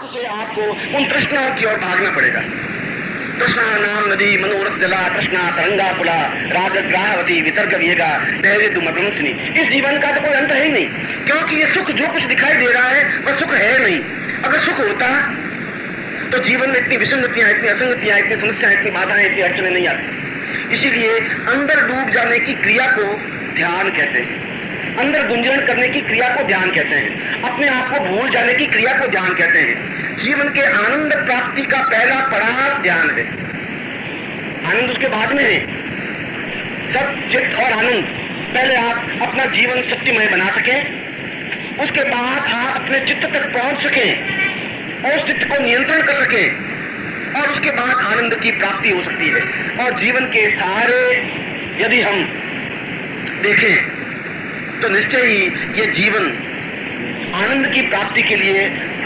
सुख से आपको उन तृष्णाओं की ओर भागना पड़ेगा। तृष्णा नाम नदी मनोरथ जला तृष्णा तरंगा पुला राजग्राहवती वितर्क वेगा धैर्य दुमदंसनी। इस जीवन का तो कोई अंत है ही नहीं, क्योंकि ये सुख जो कुछ दिखाई दे रहा है वह सुख है नहीं। अगर सुख होता तो जीवन में इतनी विसंगतियां, इतनी असंगतियां, इतनी समस्याएं, इतनी बाधाएं, इतनी अड़चने नहीं आती। इसीलिए अंदर डूब जाने की क्रिया को ध्यान कहते हैं, अंदर गुंजन करने की क्रिया को ध्यान कहते हैं, अपने आप को भूल जाने की क्रिया को ध्यान कहते हैं। जीवन के आनंद प्राप्ति का पहला पड़ाव ध्यान है। आनंद उसके बाद में है। सब चित्त और आनंद, पहले आप अपना जीवन शक्तिमय बना सकें, उसके बाद आप अपने चित्त तक पहुंच सकें और उस चित्त को नियंत्रण कर सकें, और उसके बाद आनंद की प्राप्ति हो सकती है। और जीवन के सारे यदि हम देखें तो निश्चय ही ये जीवन आनंद की प्राप्ति के लिए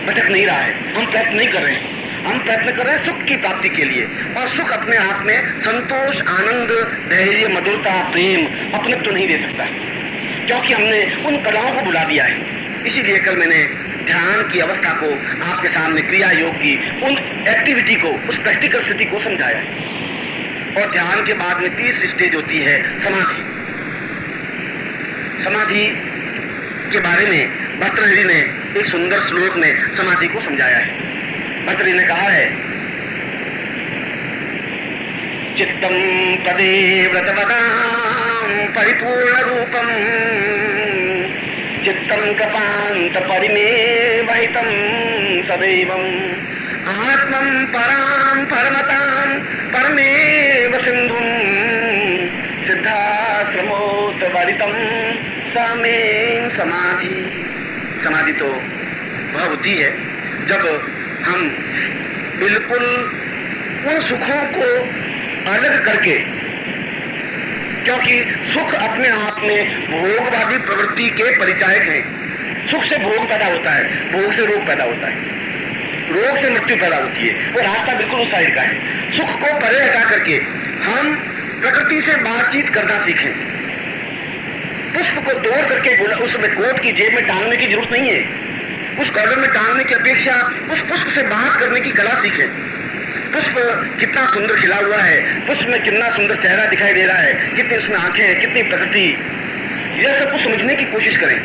भटक नहीं रहा है। हम प्रयत्न नहीं कर रहे हैं, हम प्रयत्न कर रहे हैं सुख की प्राप्ति के लिए। और सुख अपने आप में संतोष, आनंद, धैर्य, मधुरता, प्रेम अपने तो नहीं दे सकता है, क्योंकि हमने उन कलाओं को भुला दिया है। इसीलिए कल मैंने ध्यान की अवस्था को आपके सामने, क्रिया योग की उन एक्टिविटी को, उस प्रैक्टिकल स्थिति को समझाया है। और ध्यान के बाद में तीसरी स्टेज होती है समाधि। समाधि के बारे में भर्तृहरि ने एक सुंदर श्लोक में समाधि को समझाया है। भर्तृहरि ने कहा है, चित्तम पदे व्रतवतां परिपूर्ण रूपम चित्तम कपांत परिमेवहितं सदैवं आत्मं परां परमतां परमेव सिंधुं सिद्धाश्रमोत्वरितं समें समाधि। समाधि तो वह होती है जब हम बिल्कुल उन सुखों को अलग करके, क्योंकि सुख अपने आप में भोगवादी प्रवृत्ति के परिचायक हैं। सुख से भोग पैदा होता है, भोग से रोग पैदा होता है, रोग से मृत्यु पैदा होती है। वो रास्ता बिल्कुल उस साइड का है। सुख को परे हटा करके हम प्रकृति से बातचीत करना सीखें। पुष्प को तोड़ करके उसमें कोट की जेब में टांगने की जरूरत नहीं है। उस कॉर्डर में टांगने की अपेक्षा उस पुष्प से बात करने की कला सीखें। पुष्प कितना सुंदर खिला हुआ है, पुष्प में कितना सुंदर चेहरा दिखाई दे रहा है, कितनी उसमें आंखें हैं, कितनी प्रकृति, यह सब कुछ समझने की कोशिश करें।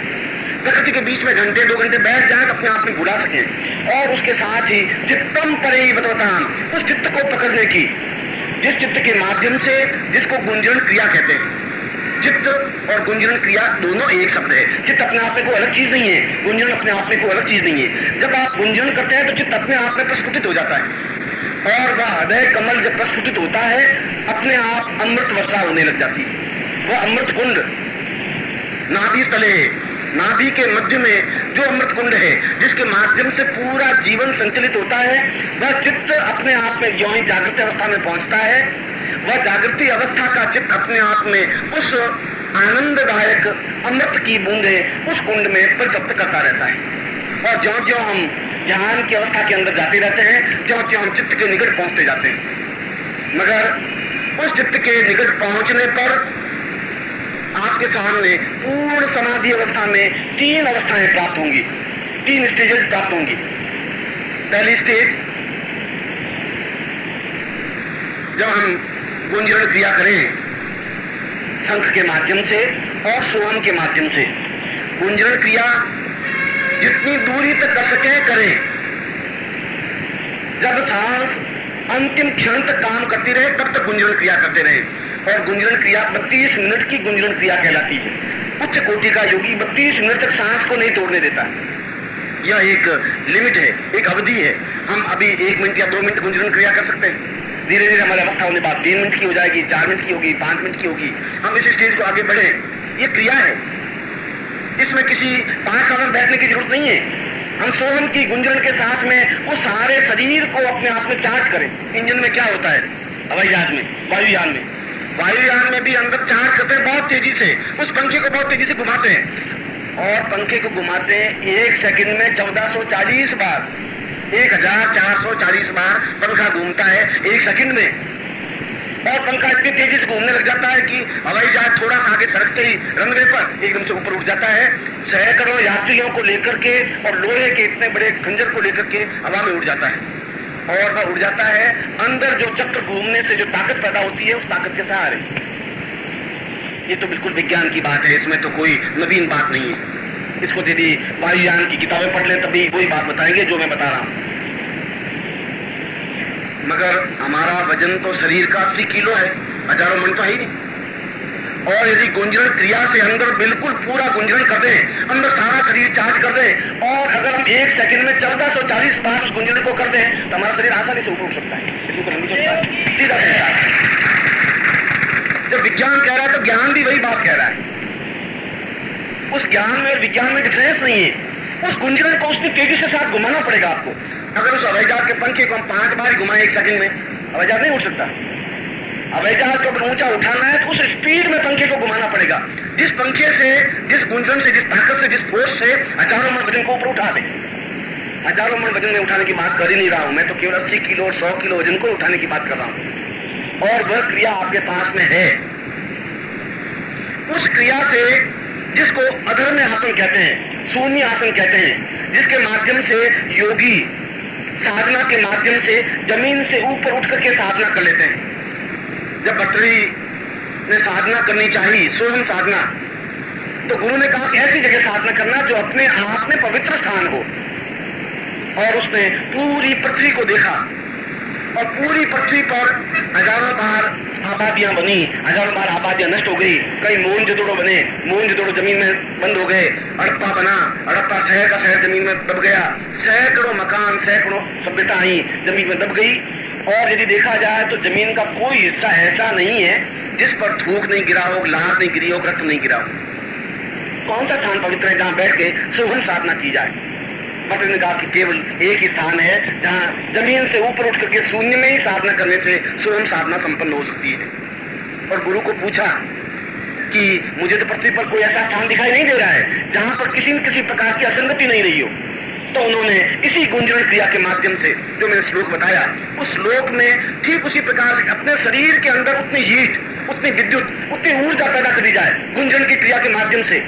प्रकृति के बीच में घंटे 2 घंटे बैठ जाए तो अपने आप में भुला सकें। और उसके साथ ही चित्तम परे बतवताम, उस चित्त को पकड़ने की, जिस चित्त के माध्यम से, जिसको गुंजन क्रिया कहते हैं। चित्त और गुंजन क्रिया दोनों एक शब्द है। चित्त अपने आप में कोई अलग चीज नहीं है, गुंजन अपने आप में कोई अलग चीज नहीं है। जब आप गुंजन करते हैं तो चित्त अपने आप में प्रस्फुटित हो जाता है, और वह हृदय कमल जब प्रस्फुटित होता है अपने आप अमृत वर्षा होने लग जाती है। वह अमृत कुंड नाभि तले, नाभि के मध्य में जो अमृत कुंड है, जिसके माध्यम से पूरा जीवन संचलित होता है, वह चित्त अपने आप में ज्यों ही जागृत अवस्था में पहुंचता है, वह जागृति अवस्था का चित्त अपने आप में उस आनंददायक अमृत की बूंदे उस कुंड में परितप्त करता रहता है। और ज्यों ज्यों हम ध्यान की अवस्था के अंदर जाते रहते हैं, ज्यों ज्यों हम चित्त के निकट पहुंचते जाते हैं। मगर उस चित्त के निकट पहुंचने पर आपके सामने पूर्ण समाधि अवस्था में 3 अवस्थाएं प्राप्त होंगी, 3 स्टेजेस प्राप्त होंगी। पहली स्टेज, जब हम गुंजन क्रिया करें शंख के माध्यम से और सोम के माध्यम से, गुंजन क्रिया जितनी दूरी तक कर सके करें। जब सांस अंतिम क्षण तक काम करती रहे तब तक गुंजन क्रिया करते रहे। और गुंजन क्रिया 32 मिनट की गुंजन क्रिया कहलाती है। उच्च कोटि का योगी 32 मिनट तक सांस को नहीं तोड़ने देता। यह एक लिमिट है, एक अवधि है। हम अभी 1 मिनट या 2 मिनट गुंजन क्रिया कर सकते हैं, धीरे धीरे हमारी अवस्था होने बाद 3 मिनट की हो जाएगी, 4 मिनट की होगी, 5 मिनट की होगी। हम इस स्टेज को आगे बढ़े, ये क्रिया है, इसमें किसी 5 साल में बैठने की जरूरत नहीं है। हम सोहम की गुंजन के साथ में उस सारे शरीर को अपने आप में चार्ज करें। इंजन में क्या होता है, हवाई जहाज में, वायुयान में, वायुयान में भी अंदर चार्ज करते हैं बहुत तेजी से, उस पंखे को बहुत तेजी से घुमाते हैं, और पंखे को घुमाते हैं 1 सेकंड में 1440 बार, 1440 बार पंखा घूमता है 1 सेकंड में। और पंखा इतनी तेजी से घूमने लग जाता है कि हवाई जहाज थोड़ा सा आगे सड़कते ही रनवे पर एकदम से ऊपर उठ जाता है, सैकड़ों यात्रियों को लेकर के और लोहे के इतने बड़े खंजर को लेकर के हवा में उड़ जाता है। और वह उड़ जाता है अंदर जो चक्र घूमने से जो ताकत पैदा होती है, उस ताकत के सहारे। ये तो बिल्कुल विज्ञान की बात है, इसमें तो कोई नवीन बात नहीं है। इसको यदि वायुयान की किताबें पढ़ लें तभी वही बात बताएंगे जो मैं बता रहा हूं। मगर हमारा वजन तो शरीर का 80 किलो है, हजारों मन तो है ही नहीं। और यदि गुंजन क्रिया से अंदर बिल्कुल पूरा गुंजन कर दें, अंदर सारा शरीर चार्ज कर दें, और अगर हम 1 सेकंड में 1440 बार उस गुंजन को कर दें तो हमारा शरीर आसानी से ऊपर उठ सकता है, इसमें तो लंबी चलता है, सीधा चलता है। जब विज्ञान कह रहा है तो ज्ञान भी वही बात कह रहा है। उस ज्ञान में और विज्ञान में डिफरेंस नहीं है। उस गुंजन को उतनी तेजी से साथ घुमाना पड़ेगा आपको। अगर उस हवाई जहाज के पंखे को हम 5 बार घुमाएं 1 सेकंड में, हवाई जहाज नहीं उड़ सकता। हवाई जहाज को अगर ऊंचा उठाना है तो उस स्पीड में पंखे को घुमाना पड़ेगा, जिस पंखे से, जिस गुंजन से, जिस ताकत से, जिस फोर्स से हजारों मन वजन को ऊपर उठा दे। हजारों मन वजन में उठाने की बात कर ही नहीं रहा हूं मैं, तो केवल 80 किलो और 100 किलो वजन को उठाने की बात कर रहा हूं। और वह क्रिया आपके पास में है। उस क्रिया से, जिसको अधर्म्य आसन कहते हैं, शून्य आसन कहते हैं, जिसके माध्यम से योगी साधना के माध्यम से जमीन से ऊपर उठ करके साधना कर लेते हैं। जब भर्तृहरि ने साधना करनी चाहिए, स्वयं साधना, तो गुरु ने कहा कि ऐसी जगह साधना करना जो अपने आप में पवित्र स्थान हो। और उसने पूरी पृथ्वी को देखा, और पूरी पृथ्वी पर हजारों बार आबादियां बनी, हजारों बार आबादियां नष्ट हो गई, कई मोहनजोदड़ो बने, मोहनजोदड़ो जमीन में बंद हो गए, हड़प्पा बना, हड़प्पा शहर का शहर जमीन में दब गया, सैकड़ों मकान, सैकड़ों सभ्यता आई, जमीन में दब गई। और यदि देखा जाए तो जमीन का कोई हिस्सा ऐसा नहीं है जिस पर थूक नहीं गिरा हो, लाश नहीं गिरी हो, रक्त नहीं गिरा हो। कौन सा स्थान पवित्र है जहां बैठ के सुगम साधना की जाए? मतलब ने कहा कि केवल एक ही स्थान है जहां जमीन से ऊपर उठ करके शून्य में ही साधना करने से स्वयं साधना संपन्न हो सकती है। और गुरु को पूछा कि मुझे तो पृथ्वी पर कोई ऐसा स्थान दिखाई नहीं दे रहा है जहां पर किसी न किसी प्रकार की असंगति नहीं रही हो। तो उन्होंने इसी गुंजन क्रिया के माध्यम से जो मैंने श्लोक बताया, उस श्लोक में ठीक उसी प्रकार से अपने शरीर के अंदर उतनी हीट, उतनी विद्युत, उतनी ऊर्जा पैदा कर दी जाए गुंजन की क्रिया के माध्यम से।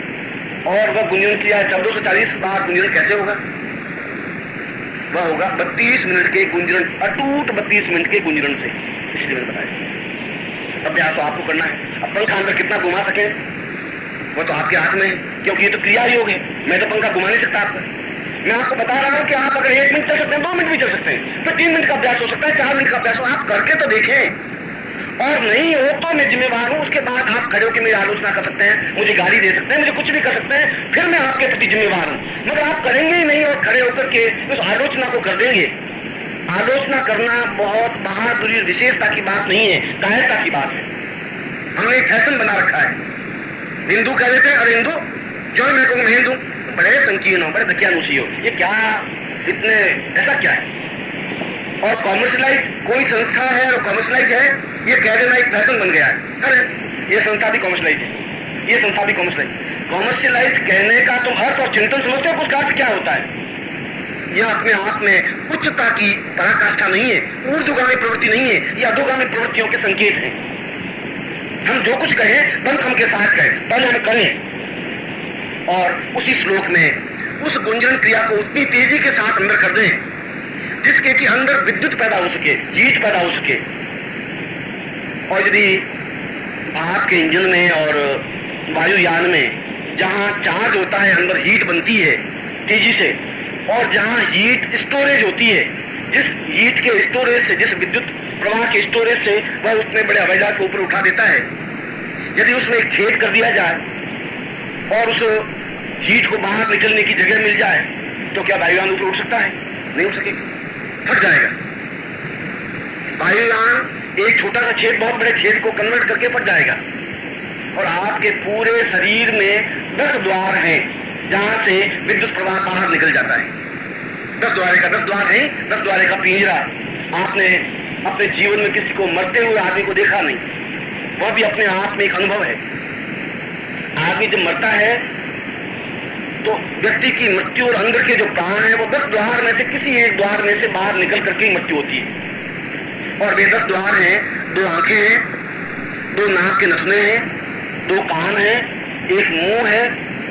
और वह गुंजन क्रिया 1440 बार गुंजन कैसे होगा? वह होगा 32 मिनट के गुंजन, अटूट 32 मिनट के गुंजन से। इसलिए मैंने बताया अभ्यास तो आपको करना है। अब पंखा अंदर कितना घुमा सके वो तो आपके हाथ में है, क्योंकि ये तो क्रिया योग है। मैं तो पंखा घुमा नहीं सकता आपका। मैं आपको बता रहा हूं कि आप अगर 1 मिनट चल सकते हैं, 2 मिनट भी चल सकते हैं, फिर 3 मिनट का अभ्यास हो सकता है, 4 मिनट का अभ्यास हो। आप करके तो देखें। और नहीं हो तो मैं जिम्मेवार हूं। उसके बाद आप खड़े होकर मेरी आलोचना कर सकते हैं, मुझे गाली दे सकते हैं, मुझे कुछ भी कर सकते हैं, फिर मैं आपके प्रति जिम्मेवार हूं। मगर आप करेंगे ही नहीं और खड़े होकर के उस आलोचना को कर देंगे। आलोचना करना बहुत बहादुरी, विशेषता की बात नहीं है, कायरता की बात है। हमने एक फैशन बना रखा है। हिंदू कह देते हैं, अरे हिंदू जो मैं कहूँ मैं हिंदू, बड़े संकीर्ण हो, बड़े दकियानुसी हो, ये क्या, इतने ऐसा क्या है? और कॉमर्शलाइज कोई संस्था है और कॉमर्शलाइज है, ये कह देना एक फैशन बन गया है। अरे ये संस्था भी कॉमर्शलाइज है, ये संस्था भी कॉमर्शलाइज। कॉमर्शलाइज कहने का तुम अर्थ और चिंतन समझते हो? उसका अर्थ क्या होता है? यह अपने आप में उच्चता की पराकाष्ठा नहीं है, ऊर्ध्वगामी प्रवृत्ति नहीं है, ये अधोगामी प्रवृत्तियों के संकेत हैं। हम जो कुछ कहें बंद हम के साथ कहें, पहले हम करें। और उसी श्लोक में उस गुंजन क्रिया को उतनी तेजी के साथ अंदर कर दें जिसके कि अंदर विद्युत पैदा हो सके, हीट पैदा हो सके। और यदि भाप के इंजन में और वायुयान में जहां चार्ज होता है, अंदर हीट बनती है तेजी से, और जहां हीट स्टोरेज होती है, जिस हीट के स्टोरेज से, जिस विद्युत प्रवाह के स्टोरेज से वह उतने बड़े हवाई जहाज को ऊपर उठा देता है, यदि उसमें एक छेद कर दिया जाए और उस हीट को बाहर निकलने की जगह मिल जाए तो क्या वायुयान ऊपर उठ सकता है? नहीं उठ सकेगा, फट जाएगा। वायुयान एक छोटा सा छेद बहुत बड़े छेद को कन्वर्ट करके फट जाएगा। और आपके पूरे शरीर में 10 द्वार हैं जहां से विद्युत प्रवाह बाहर निकल जाता है। 10 द्वारे का 10 द्वार है, 10 द्वारे का पिंजरा। आपने अपने जीवन में किसी को मरते हुए आदमी को देखा नहीं, वह भी अपने आप में एक अनुभव है। आदमी जब मरता है तो व्यक्ति की मृत्यु और अंदर के जो प्राण है वो 10 द्वार में से किसी एक द्वार में से बाहर निकल करके ही मृत्यु होती है। और वे 10 द्वार हैं, 2 आंखें हैं, 2 नाक के नथुने हैं, 2 कान हैं, 1 मुंह है,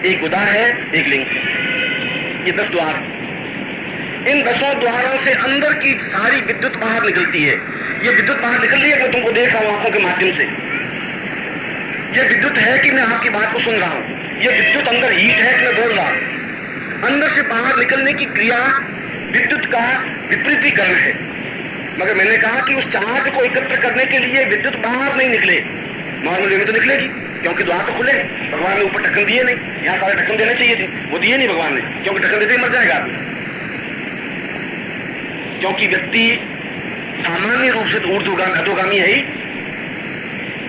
1 गुदा है, 1 लिंग है। ये 10 द्वार। इन 10 द्वारों से अंदर की सारी विद्युत बाहर निकलती है। ये विद्युत बाहर निकल रही है, मैं तुमको देख रहा हूं आंखों के माध्यम से। ये विद्युत है कि मैं आपकी बात को सुन रहा हूं। ये विद्युत अंदर हीट है कि मैं बोल रहा हूं। अंदर से बाहर निकलने की क्रिया विद्युत का विपरीतीकरण है। मगर मैंने कहा कि उस चार्ज को एकत्र करने के लिए विद्युत बाहर नहीं निकले, नॉर्मल वे में तो निकलेगी, क्योंकि द्वार तो खुले। भगवान ने ऊपर ढक्कन दिए नहीं, यहाँ सारे ढक्कन देने चाहिए थे, वो दिए नहीं भगवान ने, क्योंकि ढक्कन देते ही मर जाएगा आदमी। क्योंकि व्यक्ति सामान्य रूप से तो ऊर्ध्वगामी है ही।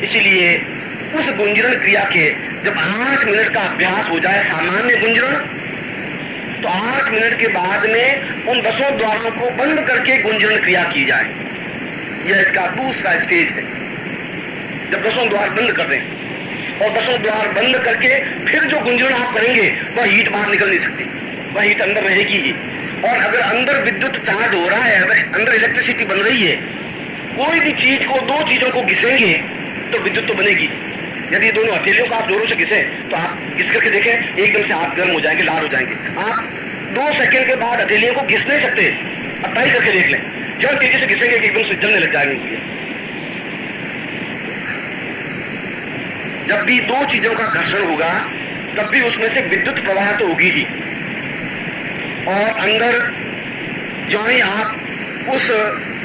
इसीलिए उस गुंजरण क्रिया के जब 8 मिनट का अभ्यास हो जाए, सामान्य गुंजरण, तो 8 मिनट के बाद में उन 10 द्वारों को बंद करके गुंजरण क्रिया की जाए। यह इसका दूसरा स्टेज है। जब 10 द्वार बंद कर दें और 10 द्वार बंद करके फिर जो गुंजरण आप करेंगे वह हीट बाहर निकल नहीं सकती, वह हीट अंदर रहेगी ही। और अगर अंदर विद्युत चार्ज हो रहा है, अंदर इलेक्ट्रिसिटी बन रही है, कोई भी चीज को, 2 चीजों को घिसेंगे तो विद्युत तो बनेगी। यदि ये दोनों हथेलियों को आप जोरों से घिसे तो आप घिस करके देखें, एकदम से हाथ गर्म हो जाएंगे, लाल हो जाएंगे। आप 2 सेकंड के बाद हथेलियों को घिस नहीं सकते। अब ट्राई करके देख लें, जब तेजी से घिसेंगे कि एकदम से जलने लग जाएंगे। जब भी 2 चीजों का घर्षण होगा तब भी उसमें से विद्युत प्रवाह तो होगी ही। और अंदर जो ही आप उस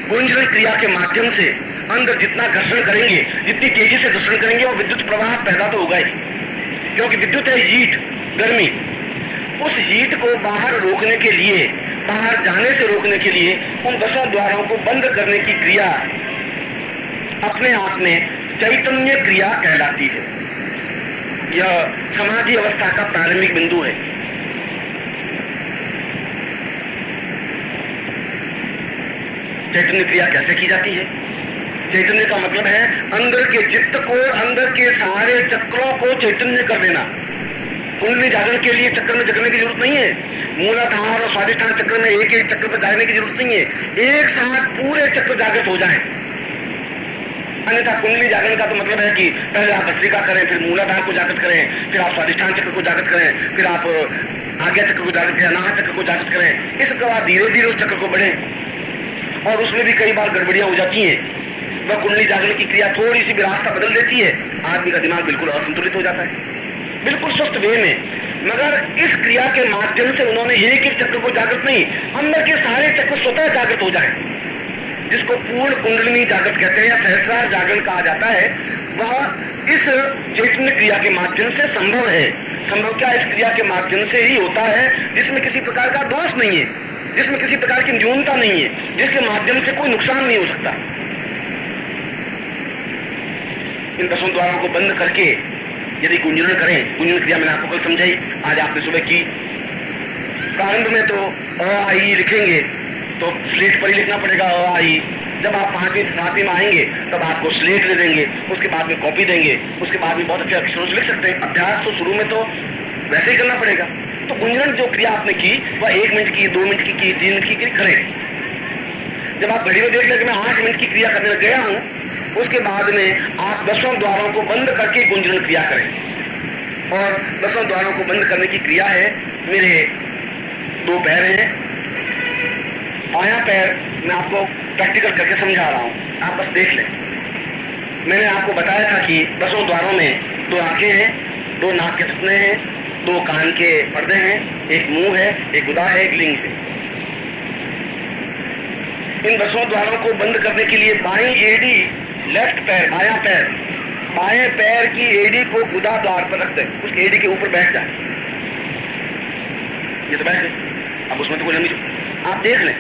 गुंजरण क्रिया के माध्यम से अंदर जितना घर्षण करेंगे, जितनी तेजी से घर्षण करेंगे, और विद्युत प्रवाह पैदा तो होगा ही, क्योंकि विद्युत है हीट, गर्मी। उस हीट को बाहर रोकने के लिए, बाहर जाने से रोकने के लिए उन 10 द्वारों को बंद करने की क्रिया अपने आप में चैतन्य क्रिया कहलाती है। यह समाधि अवस्था का प्रारंभिक बिंदु है। चैतन्य क्रिया कैसे की जाती है? चैतन्य का मतलब है अंदर के चित्त को, अंदर के सारे चक्रों को चैतन्य कर देना। कुंडली जागरण के लिए चक्र में जगने की जरूरत नहीं है। मूलाधार और स्वाधिष्ठान चक्र में एक एक चक्र पर जागने की जरूरत नहीं है। एक साथ पूरे चक्र जागृत हो जाएं। अन्यथा कुंडली जागरण का तो मतलब है कि पहले आप भस्त्रिका करें, फिर मूलाधार को जागृत करें, फिर आप स्वाधिष्ठान चक्र को जागृत करें, फिर आप आज्ञा चक्र को जागृत करें, अनाहत चक्र को जागृत करें। इस प्रकार धीरे धीरे उस चक्र को बढ़ें। और उसमें भी कई बार गड़बड़ियां हो जाती हैं। वह कुंडली जागरण की क्रिया थोड़ी सी भी रास्ता बदल देती है, आदमी का दिमाग बिल्कुल असंतुलित हो जाता है, बिल्कुल स्वस्थ वे में। मगर इस क्रिया के माध्यम से उन्होंने एक एक चक्र को जागृत नहीं, अंदर के सारे चक्र स्वतः जागृत हो जाए, जिसको पूर्ण कुंडलिनी जागृत कहते हैं या सहस्रार जागरण कहा जाता है। वह इस चैतन्य क्रिया के माध्यम से संभव है। संभव क्या? इस क्रिया के माध्यम से ही होता है, जिसमें किसी प्रकार का दोष नहीं है, जिसमें किसी प्रकार की न्यूनता नहीं है, जिसके माध्यम से कोई नुकसान नहीं हो सकता। इन 10 द्वारों को बंद करके यदि गुंजरण करें, गुंजरण क्रिया मैंने आपको कल समझाई, आज आपने सुबह की। प्रारंभ में तो अ आई लिखेंगे तो स्लेट पर ही लिखना पड़ेगा अ आई। जब आप 5वीं 7वीं में आएंगे तब आपको स्लेट दे देंगे, उसके बाद में कॉपी देंगे, उसके बाद में बहुत अच्छे अक्षरों से लिख सकते हैं। अभ्यास तो शुरू में तो वैसे ही करना पड़ेगा। तो गुंजरण जो क्रिया आपने की वह 1 मिनट की, 2 मिनट की, 3 मिनट की करें। जब आप घड़ी में देख लें कि मैं 8 मिनट की क्रिया करने लग गया हूं, उसके बाद में आप 10 द्वारों को बंद करके गुंजरण क्रिया करें। और 10 द्वारों को बंद करने की क्रिया है, मेरे 2 पैर हैं, बायां पैर मैं आपको प्रैक्टिकल करके समझा रहा हूं, आप बस देख लें। मैंने आपको बताया था कि 10 द्वारों में 2 आंखें हैं, 2 नाक के थुथने हैं, 2 कान के पर्दे हैं, 1 मुंह है, 1 गुदा है, 1 लिंग है। इन 10 द्वारों को बंद करने के लिए बाईं एडी, लेफ्ट पैर, बायां पैर, बाएं पैर की एडी को गुदा द्वार पर रख दें, उस एडी के ऊपर बैठ जाए। ये तो बैठ गए, अब उसमें तो कोई लंबी, आप देख लें,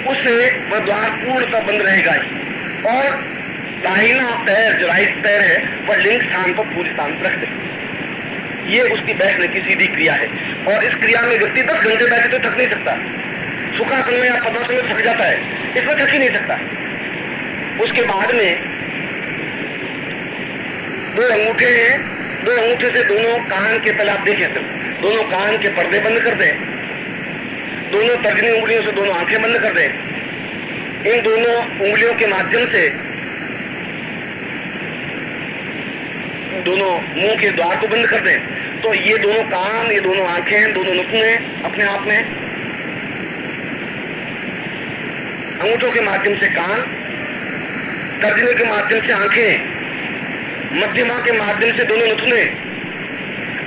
उससे वह द्वार पूर्णतः बंद रहेगा ही। और दाहिना पैर, जो राइट पैर है, वह लिंग स्थान पर पूरी स्थान पर रख दे। ये उसकी बैठने की सीधी क्रिया है। और इस क्रिया में व्यक्ति 10 घंटे बैठे तो थक नहीं सकता। सुखासन में या पद्मासन में थक जाता है, इसमें थक ही नहीं सकता। उसके बाद में 2 अंगूठे हैं, 2 अंगूठे से दोनों कान के, पहले आप देखें सिर्फ, दोनों कान के पर्दे बंद कर दें, दोनों तर्जनी उंगलियों से दोनों आंखें बंद कर दें, इन दोनों उंगलियों के माध्यम से दोनों मुंह के द्वार को बंद कर दें, तो ये दोनों कान, ये दोनों आंखें, दोनों नुतने अपने आप में, अंगूठों के माध्यम से कान, तर्जनी के माध्यम से आंखें, मध्यमा के माध्यम से दोनों नुतने,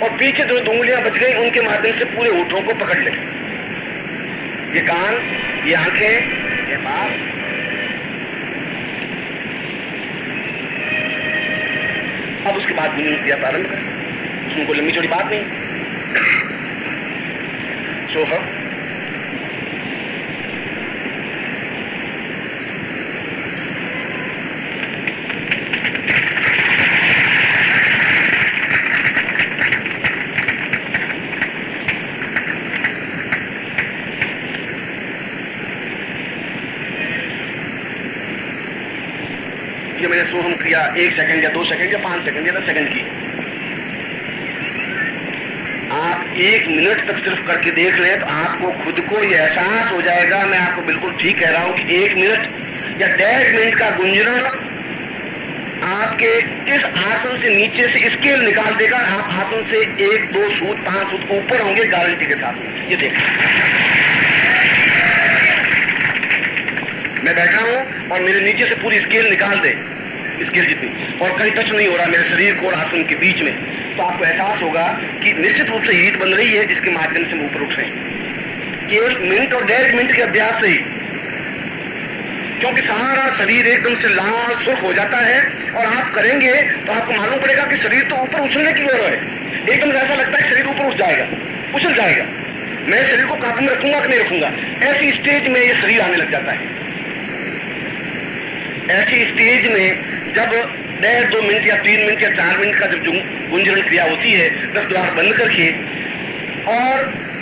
और पीछे जो उंगलियां बच गई उनके माध्यम से पूरे होठों को पकड़ ले। ये कान, ये आंखें, ये बात, अब उसके बाद गुंजन क्रिया प्रारंभ करें। उसमें कोई लंबी चौड़ी बात नहीं। सोहम, ये मैंने सोहम क्रिया 1 सेकंड या 2 सेकंड या 5 सेकंड या 10 सेकंड की। आप 1 मिनट तक सिर्फ करके देख लें तो आपको खुद को ये एहसास हो जाएगा, मैं आपको बिल्कुल ठीक कह रहा हूं, कि 1 मिनट या 1.5 मिनट का गुंजरण आपके इस आसन से नीचे से स्केल निकाल देगा। आप आसन से 1, 2 फुट 5 फुट ऊपर होंगे गारंटी के साथ। ये देखिए, मैं बैठा हूं और मेरे नीचे से पूरी स्केल निकाल दे, स्केल जितनी, और कहीं टच नहीं हो रहा मेरे शरीर को और आसन के बीच में, तो आपको एहसास होगा कि निश्चित रूप से हीट बन रही है जिसके माध्यम से हम ऊपर उठ रहे हैं, केवल मिनट और 1.5 मिनट के अभ्यास से ही। क्योंकि सारा शरीर एकदम से लाल सुर्ख हो जाता है, और आप करेंगे तो आपको मालूम पड़ेगा कि शरीर तो ऊपर उछलने की ओर है। एकदम ऐसा लगता है शरीर ऊपर उठ जाएगा, उछल जाएगा, मैं शरीर को काबू में रखूंगा कि नहीं रखूंगा, ऐसी स्टेज में ये शरीर आने लग जाता है। ऐसी स्टेज में जब 1.5-2 मिनट या 3 मिनट या 4 मिनट का जब गुंजरण क्रिया होती है 10 द्वार बंद करके, और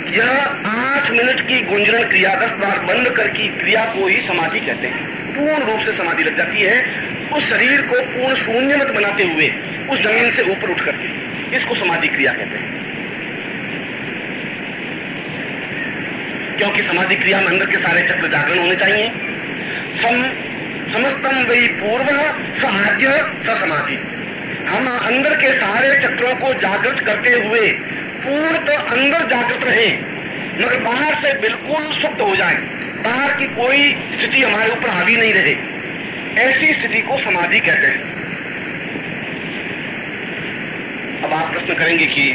यह 8 मिनट की गुंजरण क्रिया 10 द्वार बंद करके क्रिया को ही समाधि कहते हैं। पूर्ण रूप से समाधि लग जाती है, उस शरीर को पूर्ण शून्यमत बनाते हुए उस जमीन से ऊपर उठ करके, इसको समाधि क्रिया कहते हैं। क्योंकि समाधि क्रिया में अंदर के सारे चक्र जागरण होने चाहिए। समस्तम वही पूर्व स आद्य स समाधि, हम अंदर के सारे चक्रों को जागृत करते हुए पूर्ण तो अंदर जागृत रहे, मगर बाहर से बिल्कुल सुप्त हो जाए, बाहर की कोई स्थिति हमारे ऊपर हावी नहीं रहे, ऐसी स्थिति को समाधि कहते हैं। अब आप प्रश्न करेंगे कि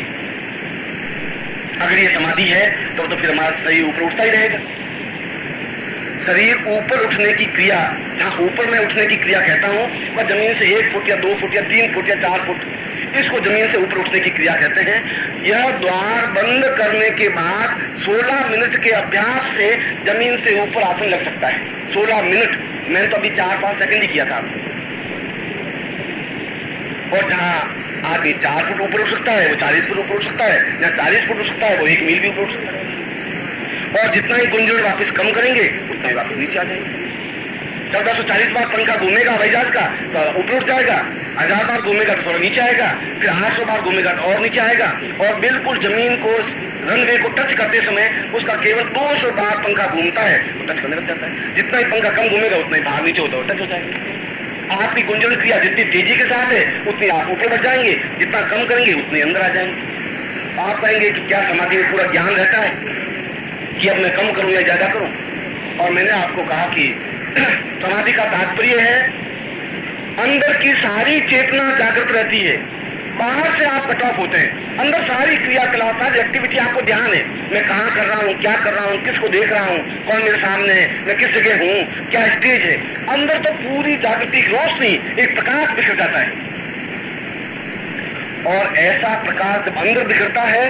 अगर ये समाधि है तो फिर हमारा शरीर ऊपर उठता ही रहेगा। शरीर ऊपर उठने की क्रिया, जहां ऊपर मैं उठने की क्रिया कहता हूं, वह जमीन से 1 फुट या 2 फुट या 3 फुट या 4 फुट, इसको जमीन से ऊपर उठने की क्रिया कहते हैं। यह द्वार बंद करने के बाद 16 मिनट के अभ्यास से जमीन से ऊपर आसन लग सकता है। 16 मिनट, मैंने तो अभी 4-5 सेकंड ही किया था। और जहां आदमी 4 फुट ऊपर उठ सकता है वो 40 फुट ऊपर उठ सकता है, जहां 40 फुट उठ सकता है वो 1 मील भी ऊपर उठ सकता है। और जितना ही गुंजन वापस कम करेंगे उतना ही वापस नीचे आ जाएंगे। 1440 बार पंखा घूमेगा हवाई जहाज का तो ऊपर उठ जाएगा, 1000 बार घूमेगा तो थोड़ा नीचे आएगा, फिर 800 बार घूमेगा तो और नीचे आएगा, और बिल्कुल जमीन को, रनवे को टच करते समय उसका केवल 200 बार पंखा घूमता है तो टच करने लग जाता है। जितना ही पंखा कम घूमेगा उतना ही बाहर नीचे होता है, टच हो जाएगा। आपकी गुंजन क्रिया जितनी तेजी के साथ है उतनी आप ऊपर बढ़ जाएंगे, जितना कम करेंगे उतने अंदर आ जाएंगे। आप कहेंगे कि क्या समाधि में पूरा ज्ञान रहता है कि अब मैं कम करूं या ज्यादा करूं? और मैंने आपको कहा कि समाधि का तात्पर्य है अंदर की सारी चेतना जागृत रहती है, बाहर से आप कट ऑफ होते हैं, अंदर सारी क्रियाकलाप, सारी एक्टिविटी आपको ध्यान है, मैं कहाँ कर रहा हूँ, क्या कर रहा हूँ, किसको देख रहा हूँ, कौन मेरे सामने है, मैं किस जगह हूँ, क्या स्टेज है। अंदर तो पूरी जागृति रोशनी, एक प्रकाश बिखर जाता है, और ऐसा प्रकाश जब अंदर बिखरता है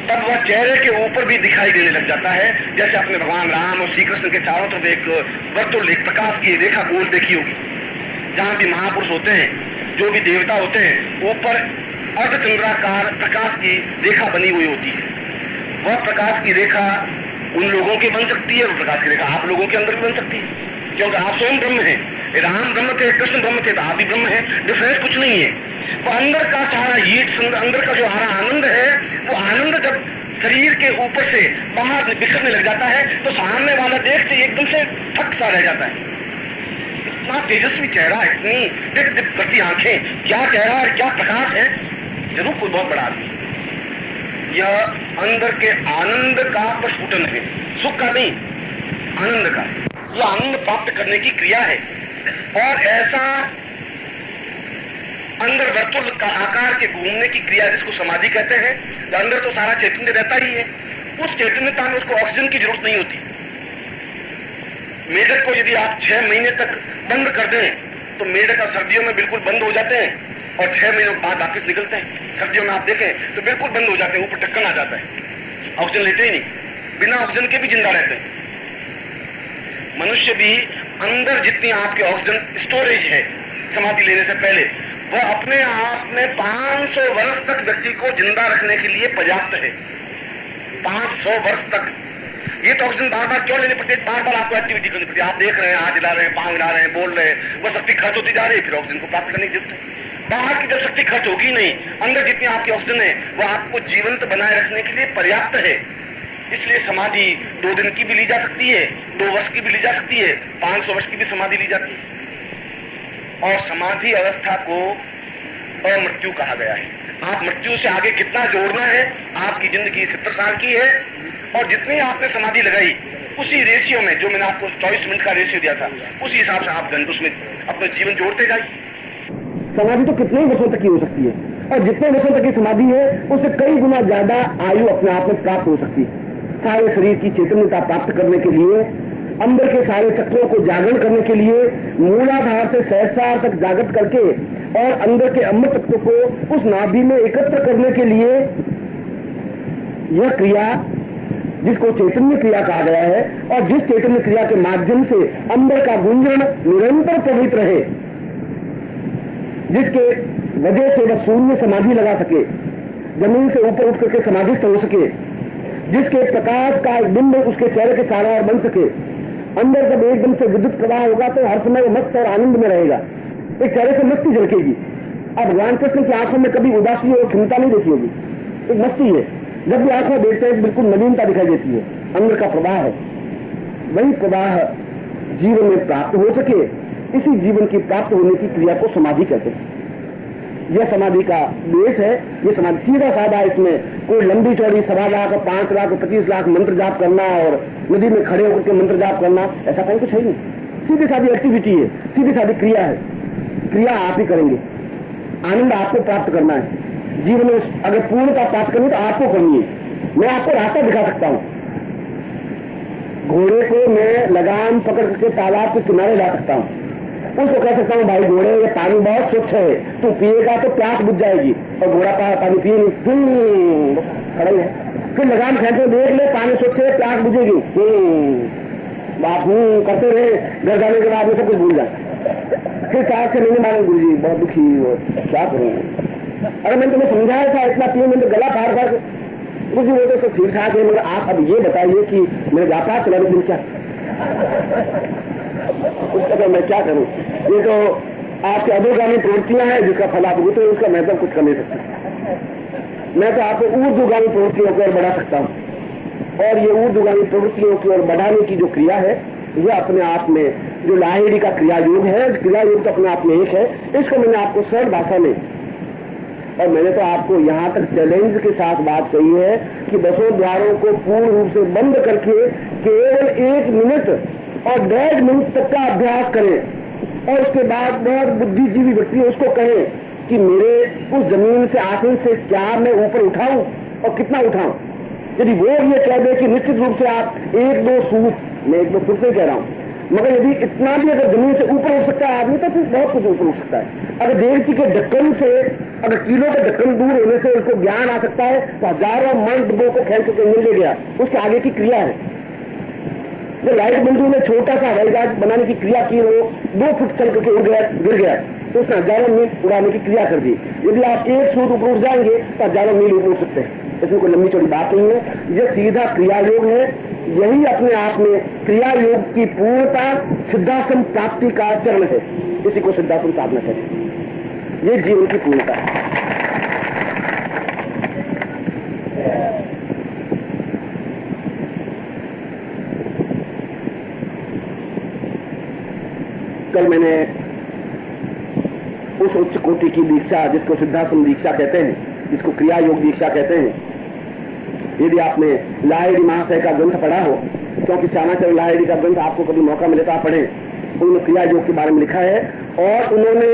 तब वह चेहरे के ऊपर भी दिखाई देने लग जाता है। जैसे अपने भगवान राम और श्री कृष्ण के चारों तरफ एक वर्तुल, एक प्रकाश की रेखा गोल देखी होगी, जहां भी महापुरुष होते हैं, जो भी देवता होते हैं, ऊपर अर्धचंद्राकार प्रकाश की रेखा बनी हुई होती है। वह प्रकाश की रेखा उन लोगों की बन सकती है, वह प्रकाश की रेखा आप लोगों के अंदर भी बन सकती है, क्योंकि आप स्वयं ब्रह्म हैं। राम ब्रह्म थे, कृष्ण ब्रह्म थे, तो आप भी ब्रह्म हैं, डिफरेंस कुछ नहीं है। तो अंदर का सारा हीट, अंदर का जो हमारा आनंद है, वो आनंद जब शरीर के ऊपर से बाहर बिखरने लग जाता है तो सामने वाला देखते एकदम से थक सा रह जाता है। इतना तेजस्वी चेहरा, इतनी दिक दिक करती आंखें, क्या चेहरा और क्या प्रकाश है, जरूर कोई बहुत बड़ा आदमी। यह अंदर के आनंद का प्रस्फुटन है, सुख का नहीं, आनंद का। यह आनंद प्राप्त करने की क्रिया है। और ऐसा अंदर वर्तुल का आकार के घूमने की क्रिया जिसको समाधि कहते हैं, तो अंदर तो सारा चैतन्य रहता ही है। उस चैतन्यता में उसको ऑक्सीजन की जरूरत नहीं होती। मेढक को यदि आप 6 महीने तक बंद कर दें तो मेढक सर्दियों में बिल्कुल बंद हो जाते हैं और 6 महीनों के बाद वापिस निकलते हैं। सर्दियों में आप देखें तो बिल्कुल बंद हो जाते हैं, ऊपर ढक्कन आ जाता है, ऑक्सीजन लेते ही नहीं, बिना ऑक्सीजन के भी जिंदा रहते हैं। मनुष्य भी अंदर जितनी आपकी ऑक्सीजन स्टोरेज है समाधि लेने से पहले, वह अपने आप में 500 वर्ष तक व्यक्ति को जिंदा रखने के लिए पर्याप्त है। 500 वर्ष तक। ये तो ऑक्सीजन बार बार क्यों लेनी पड़ती है, बार बार आपको एक्टिविटी करनी पड़ती है। आप देख रहे हैं, हाथ हिला रहे हैं, पांव हिला रहे हैं, बोल रहे हैं, वो शक्ति खर्च होती जा रही है, फिर ऑक्सीजन को प्राप्त करने की जरूरत है। बाहर की जब शक्ति खर्च होगी नहीं, अंदर जितनी आपकी ऑक्सीजन है वो आपको जीवंत बनाए रखने के लिए पर्याप्त है। इसलिए समाधि 2 दिन की भी ली जा सकती है, 2 वर्ष की भी ली जा सकती है, 500 वर्ष की भी समाधि ली जाती है। और समाधि अवस्था को अमृत्यु कहा गया है। आप मृत्यु से आगे कितना जोड़ना है, आपकी जिंदगी 70 साल की है और जितनी आपने समाधि लगाई उसी रेशियो में, जो मैंने आपको 24 मिनट का रेशियो दिया था, उसी हिसाब से आप उसमें अपना जीवन जोड़ते जाइए। समाधि तो कितने वर्षों तक की हो सकती है, और जितने वर्षों तक की समाधि है उससे कई गुना ज्यादा आयु अपने आप में प्राप्त हो सकती है। सारे शरीर की चैतन्यता प्राप्त करने के लिए, अंदर के सारे तत्वों को जागरण करने के लिए, मूलाधार से सहस्रार तक जागृत करके और अंदर के अमृत तत्व को उस नाभि में एकत्र करने के लिए यह क्रिया, जिसको चैतन्य क्रिया कहा गया है, और जिस चैतन्य क्रिया के माध्यम से अंदर का गुंजन निरंतर प्रवृत्त रहे, जिसके वजह से वह शून्य समाधि लगा सके, जमीन से ऊपर उठ करके समाधिस्थ हो सके, जिसके प्रकाश का बिंब उसके चेहरे के चारों ओर बन सके। अंदर जब एकदम से विद्युत प्रवाह होगा तो हर समय वो मस्त और आनंद में रहेगा, एक चेहरे से मस्ती झलकेगी। अब भगवान कृष्ण की आंखों में कभी उदासी और खिन्नता नहीं देखी होगी, एक मस्ती है। जब भी आंखों देखते हैं बिल्कुल नवीनता दिखाई देती है, अंदर का प्रवाह है। वही प्रवाह जीवन में प्राप्त हो सके, इसी जीवन की प्राप्त होने की क्रिया को समाधि कहते हैं। यह समाधि का बेस है। ये समाधि सीधा साधा, इसमें कोई लंबी चौड़ी 1.25 लाख, 5 लाख, 25 लाख मंत्र जाप करना और नदी में खड़े होकर के मंत्र जाप करना, ऐसा कहीं कुछ है नहीं। सीधी सादी एक्टिविटी है, सीधी सादी क्रिया है। क्रिया आप ही करेंगे, आनंद आपको प्राप्त करना है। जीवन में अगर पूर्णता प्राप्त करनी तो आपको करनी है। मैं आपको रास्ता दिखा सकता हूं। घोड़े को मैं लगाम पकड़ करके तालाब के किनारे ला सकता हूं, उसको कह सकता हूं भाई घोड़े ये पानी बहुत स्वच्छ है, तू पिएगा तो प्यास बुझ जाएगी, और घोड़ा पानी पिए नहीं, खड़ा ही है। फिर लगाम खेलते देख ले, पानी स्वच्छ है, प्यास बुझेगी, बात करते रहे, घर जाने के बाद में सब कुछ भूल जाए। फिर 4 से महीने मारे, गुरु जी बहुत दुखी हो, क्या करूंगा। अरे मैंने तुम्हें समझाया था इतना पिए, मैंने गला फाड़ फाड़, गुरु जी वो तो सब ठीक ठाक है, मगर आप अब ये बताइए कि मेरे व्यापार चलाने दिन क्या, उसका मैं क्या करूं। ये तो आपके अधोगामी प्रवृत्तियां हैं जिसका फल आप भुगते, उसका मैं तो कुछ कर नहीं सकता। मैं तो आपको ऊर्ध्वगामी प्रवृत्तियों को और बढ़ा सकता हूं, और ये ऊर्ध्वगामी प्रवृत्तियों की ओर बढ़ाने की जो क्रिया है, यह अपने आप में जो लाहिड़ी का क्रिया योग है, क्रिया योग तो अपने आप में एक है। इसको मैंने आपको सरल भाषा में, और मैंने तो आपको यहां तक चैलेंज के साथ बात कही है कि 10 द्वारों को पूर्ण रूप से बंद करके केवल 1 मिनट और 1.5 मिनट तक का अभ्यास करें, और उसके बाद बहुत बुद्धिजीवी व्यक्ति उसको कहें कि मेरे उस जमीन से आसन से क्या मैं ऊपर उठाऊं और कितना उठाऊं। यदि वो ये कह दे कि निश्चित रूप से आप 1-2 फुट, मैं 1-2 फुट से कह रहा हूं, मगर यदि इतना भी अगर जमीन से ऊपर उठ सकता है आदमी तो फिर बहुत कुछ ऊपर उठ सकता है। अगर देवती के ढक्कन से, अगर किलो के ढक्कन दूर होने से उसको ज्ञान आ सकता है, तो हजारों मन डब्बों को खेल के मिल गया, उसके आगे की क्रिया है। जो लाइट बंधु ने छोटा सा हवाई जहाज बनाने की क्रिया की, वो 2 फुट चल करके उड़ गया, गिर गया, तो उसने हजारों मील उड़ाने की क्रिया कर दी। यदि आप 1 फुट ऊपर उठ जाएंगे तो हजारों मील ऊपर उठ सकते हैं। इसमें कोई लंबी चौड़ी बात नहीं है, यह सीधा क्रिया योग है। यही अपने आप में क्रिया योग की पूर्णता सिद्धासन प्राप्ति का चरण है। इसी को सिद्धासन साधना कहते हैं। ये जीवन की पूर्णता है। कल मैंने उस उच्च कोटि की दीक्षा, जिसको सिद्धाश्रम दीक्षा कहते हैं, जिसको क्रिया योग दीक्षा कहते हैं, यदि आपने लाहिड़ी महाशय का ग्रंथ पढ़ा हो, क्योंकि श्यामाचरण लाहिड़ी का ग्रंथ आपको कभी मौका मिले तो आप पढ़ें, उन्होंने क्रिया योग के बारे में लिखा है और उन्होंने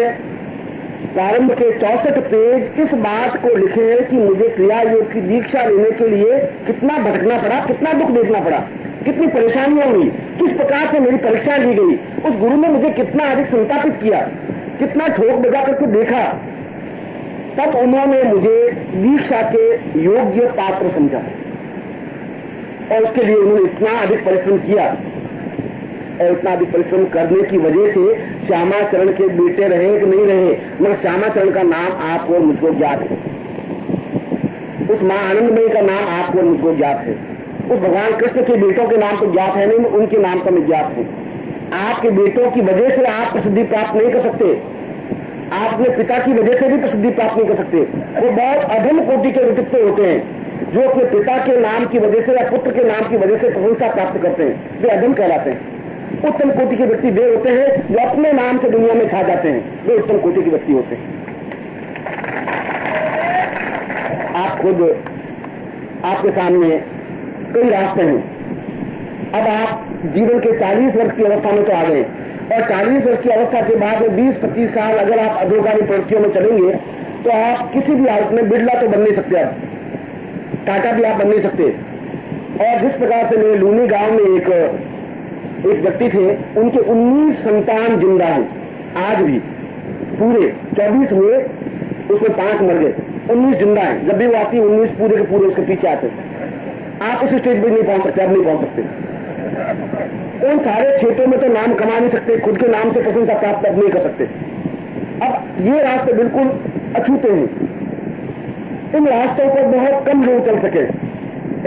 प्रारंभ के 64 पेज इस बात को लिखे हैं कि मुझे क्रिया योग की दीक्षा लेने के लिए कितना भटकना पड़ा, कितना दुख देखना पड़ा, कितनी परेशानियां हुई, किस प्रकार से मेरी परीक्षा ली गई, उस गुरु ने मुझे कितना अधिक संतापित किया, कितना ठोक बजा करके देखा, तब उन्होंने मुझे दीक्षा के योग्य पात्र समझा और उसके लिए उन्होंने इतना अधिक परिश्रम किया। और इतना अधिक परिश्रम करने की वजह से श्यामाचरण के बेटे रहे कि नहीं रहे, मगर श्यामाचरण का नाम आपको और मुझको ज्ञात है, उस मां आनंदमयी का नाम आपको और मुझको ज्ञात है, उस भगवान कृष्ण के बेटों के नाम तो ज्ञात है नहीं, उनके नाम तो मैं ज्ञात है। आपके बेटों की वजह से आप प्रसिद्धि प्राप्त नहीं कर सकते, आप अपने पिता की वजह से भी प्रसिद्धि प्राप्त नहीं कर सकते। वो बहुत अधम कोटि के व्यक्तित्व होते हैं जो अपने पिता के नाम की वजह से या पुत्र के नाम की वजह से प्रशंसा प्राप्त करते हैं, वे अधम कहलाते हैं। उत्तम कोटि के व्यक्ति वे होते हैं जो अपने नाम से दुनिया में छा जाते हैं, वे उत्तम कोटि के व्यक्ति होते हैं। आप खुद, आपके सामने कई रास्ते हैं। अब आप जीवन के 40 वर्ष की अवस्था में तो आ गए और 40 वर्ष की अवस्था के बाद में 20-25 साल अगर आप अधोगामी प्रवृत्तियों में चलेंगे तो आप किसी भी हालत में बिरला तो बन नहीं सकते, आप टाटा भी आप बन नहीं सकते। और जिस प्रकार से मेरे लूनी गांव में एक व्यक्ति थे, उनके 19 संतान जिंदा हैं आज भी, पूरे 24 हुए, उसमें 5 मर गए, 19 जिंदा हैं। जब भी वो आती 19 पूरे के पूरे उसके पीछे आते। आप उस स्टेज पर नहीं पहुंच सकते, अब नहीं पहुंच सकते। उन सारे क्षेत्रों में तो नाम कमा नहीं सकते, खुद के नाम से प्रशंसा प्राप्त नहीं कर सकते। अब ये रास्ते बिल्कुल अछूते हैं, इन रास्तों पर बहुत कम लोग चल सके।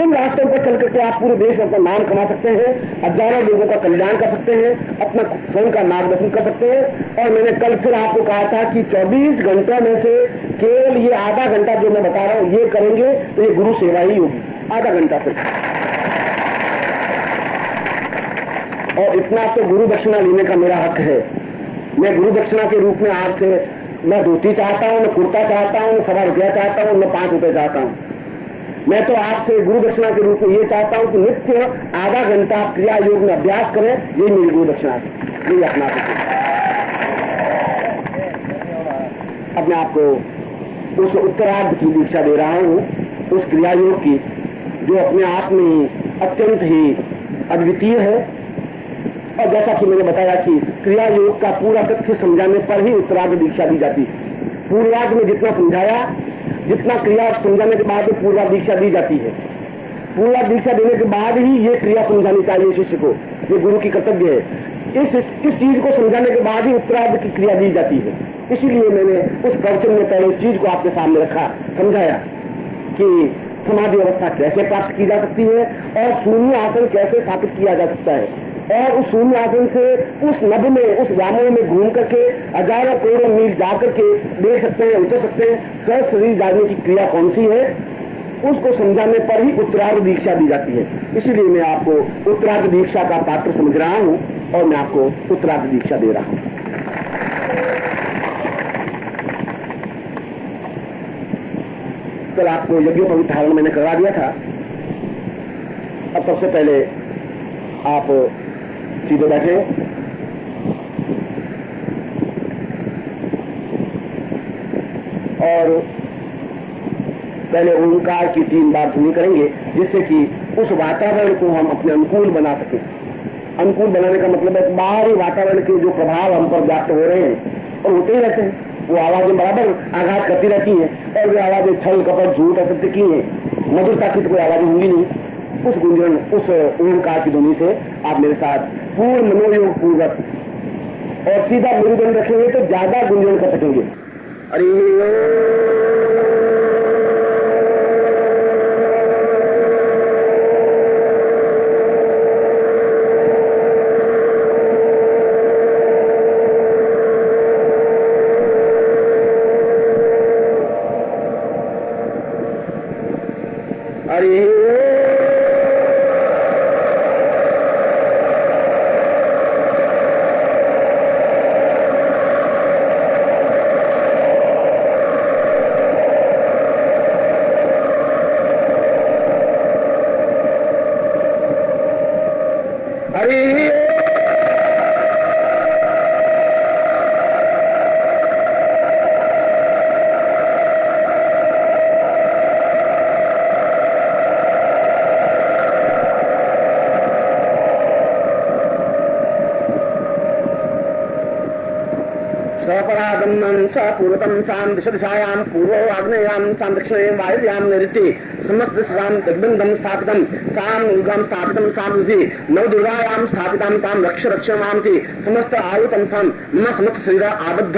इन रास्तों पर चल करके आप पूरे देश में अपना नाम कमा सकते हैं, हजारों लोगों का कल्याण कर सकते हैं, अपना स्वयं का मार्गदर्शन कर सकते हैं। और मैंने कल फिर आपको कहा था कि 24 घंटों में से केवल ये आधा घंटा जो मैं बता रहा हूं ये करेंगे तो ये गुरु सेवा ही होगी, आधा घंटा से। और इतना तो गुरु दक्षिणा लेने का मेरा हक है। मैं गुरु दक्षिणा के रूप में आपसे न धोती चाहता हूं, न कुर्ता चाहता हूं, न 1.25 रुपया चाहता हूं, न 5 रुपये चाहता हूं। मैं तो आपसे गुरु दक्षिणा के रूप में ये चाहता हूं कि नित्य आधा घंटा क्रिया योग में अभ्यास करें, यही मेरी गुरु दक्षिणा है, यही अपना सकें। अपने आपको उस उत्तरार्ध की दीक्षा दे रहा हूं, उस क्रिया योग की जो अपने आप में अत्यंत ही अद्वितीय है। और जैसा कि मैंने बताया कि क्रिया योग का पूरा तथ्य समझाने पर ही उत्तरार्ध दीक्षा दी जाती है। पूर्वार्ध में जितना समझाया, जितना क्रिया समझाने के बाद पूर्वा दीक्षा दी जाती है। पूर्वा दीक्षा देने के बाद ही ये क्रिया समझानी चाहिए शिष्य को, ये गुरु की कर्तव्य है। इस चीज को समझाने के बाद ही उत्तरार्ध की क्रिया दी जाती है। इसीलिए मैंने उस प्रवचन में पहले इस चीज को आपके सामने रखा, समझाया कि समाधि अवस्था कैसे प्राप्त की जा सकती है और शून्य आसन कैसे स्थापित किया जा सकता है। और उस शून्य आसन से उस नभ में, उस व्यामों में घूम करके हजारों करोड़ों मील जाकर के देख सकते हैं, उतर सकते हैं स्वस्थ शरीर जाने की क्रिया कौन सी है, उसको समझाने पर ही उत्तरार्ध दीक्षा दी जाती है। इसीलिए मैं आपको उत्तरार्ध दीक्षा का पात्र समझ रहा हूं और मैं आपको उत्तरार्ध दीक्षा दे रहा हूं। कल आपको यज्ञोपवीत धारण मैंने करवा दिया था। अब सबसे पहले आप सीधे बैठे और पहले ओंकार की 3 बार ध्वनि करेंगे, जिससे कि उस वातावरण को हम अपने अनुकूल बना सकें। अनुकूल बनाने का मतलब है बाहरी वातावरण के जो प्रभाव हम पर व्याप्त हो रहे हैं और होते ही रहते हैं, वो आवाजें बराबर आघात करती रहती हैं और वे आवाजें छल कपट झूठ असत्य की हैं, मधुरता की तो कोई आवाजें होंगी नहीं। उस गुंजन, उस ओंकार की ध्वनि से आप मेरे साथ पूर्ण मनोयोग पूर्वक और सीधा मेरुदंड रखेंगे तो ज्यादा गुंजन कर सकेंगे। हरि सपरागमन स पूर्वतम साम दिशदिशायां पूर्वो आग्नेयां साम दक्षिणे वायव्यां नैऋत्ये समस्त दिशां दिग्बन्धं स्थापितं साम उर्गां स्थापितं साम ऋषि नवदुर्गायां स्थापितां तां रक्ष रक्षमांति समस्त आयुतं साम मम समस्त शरीर आबद्ध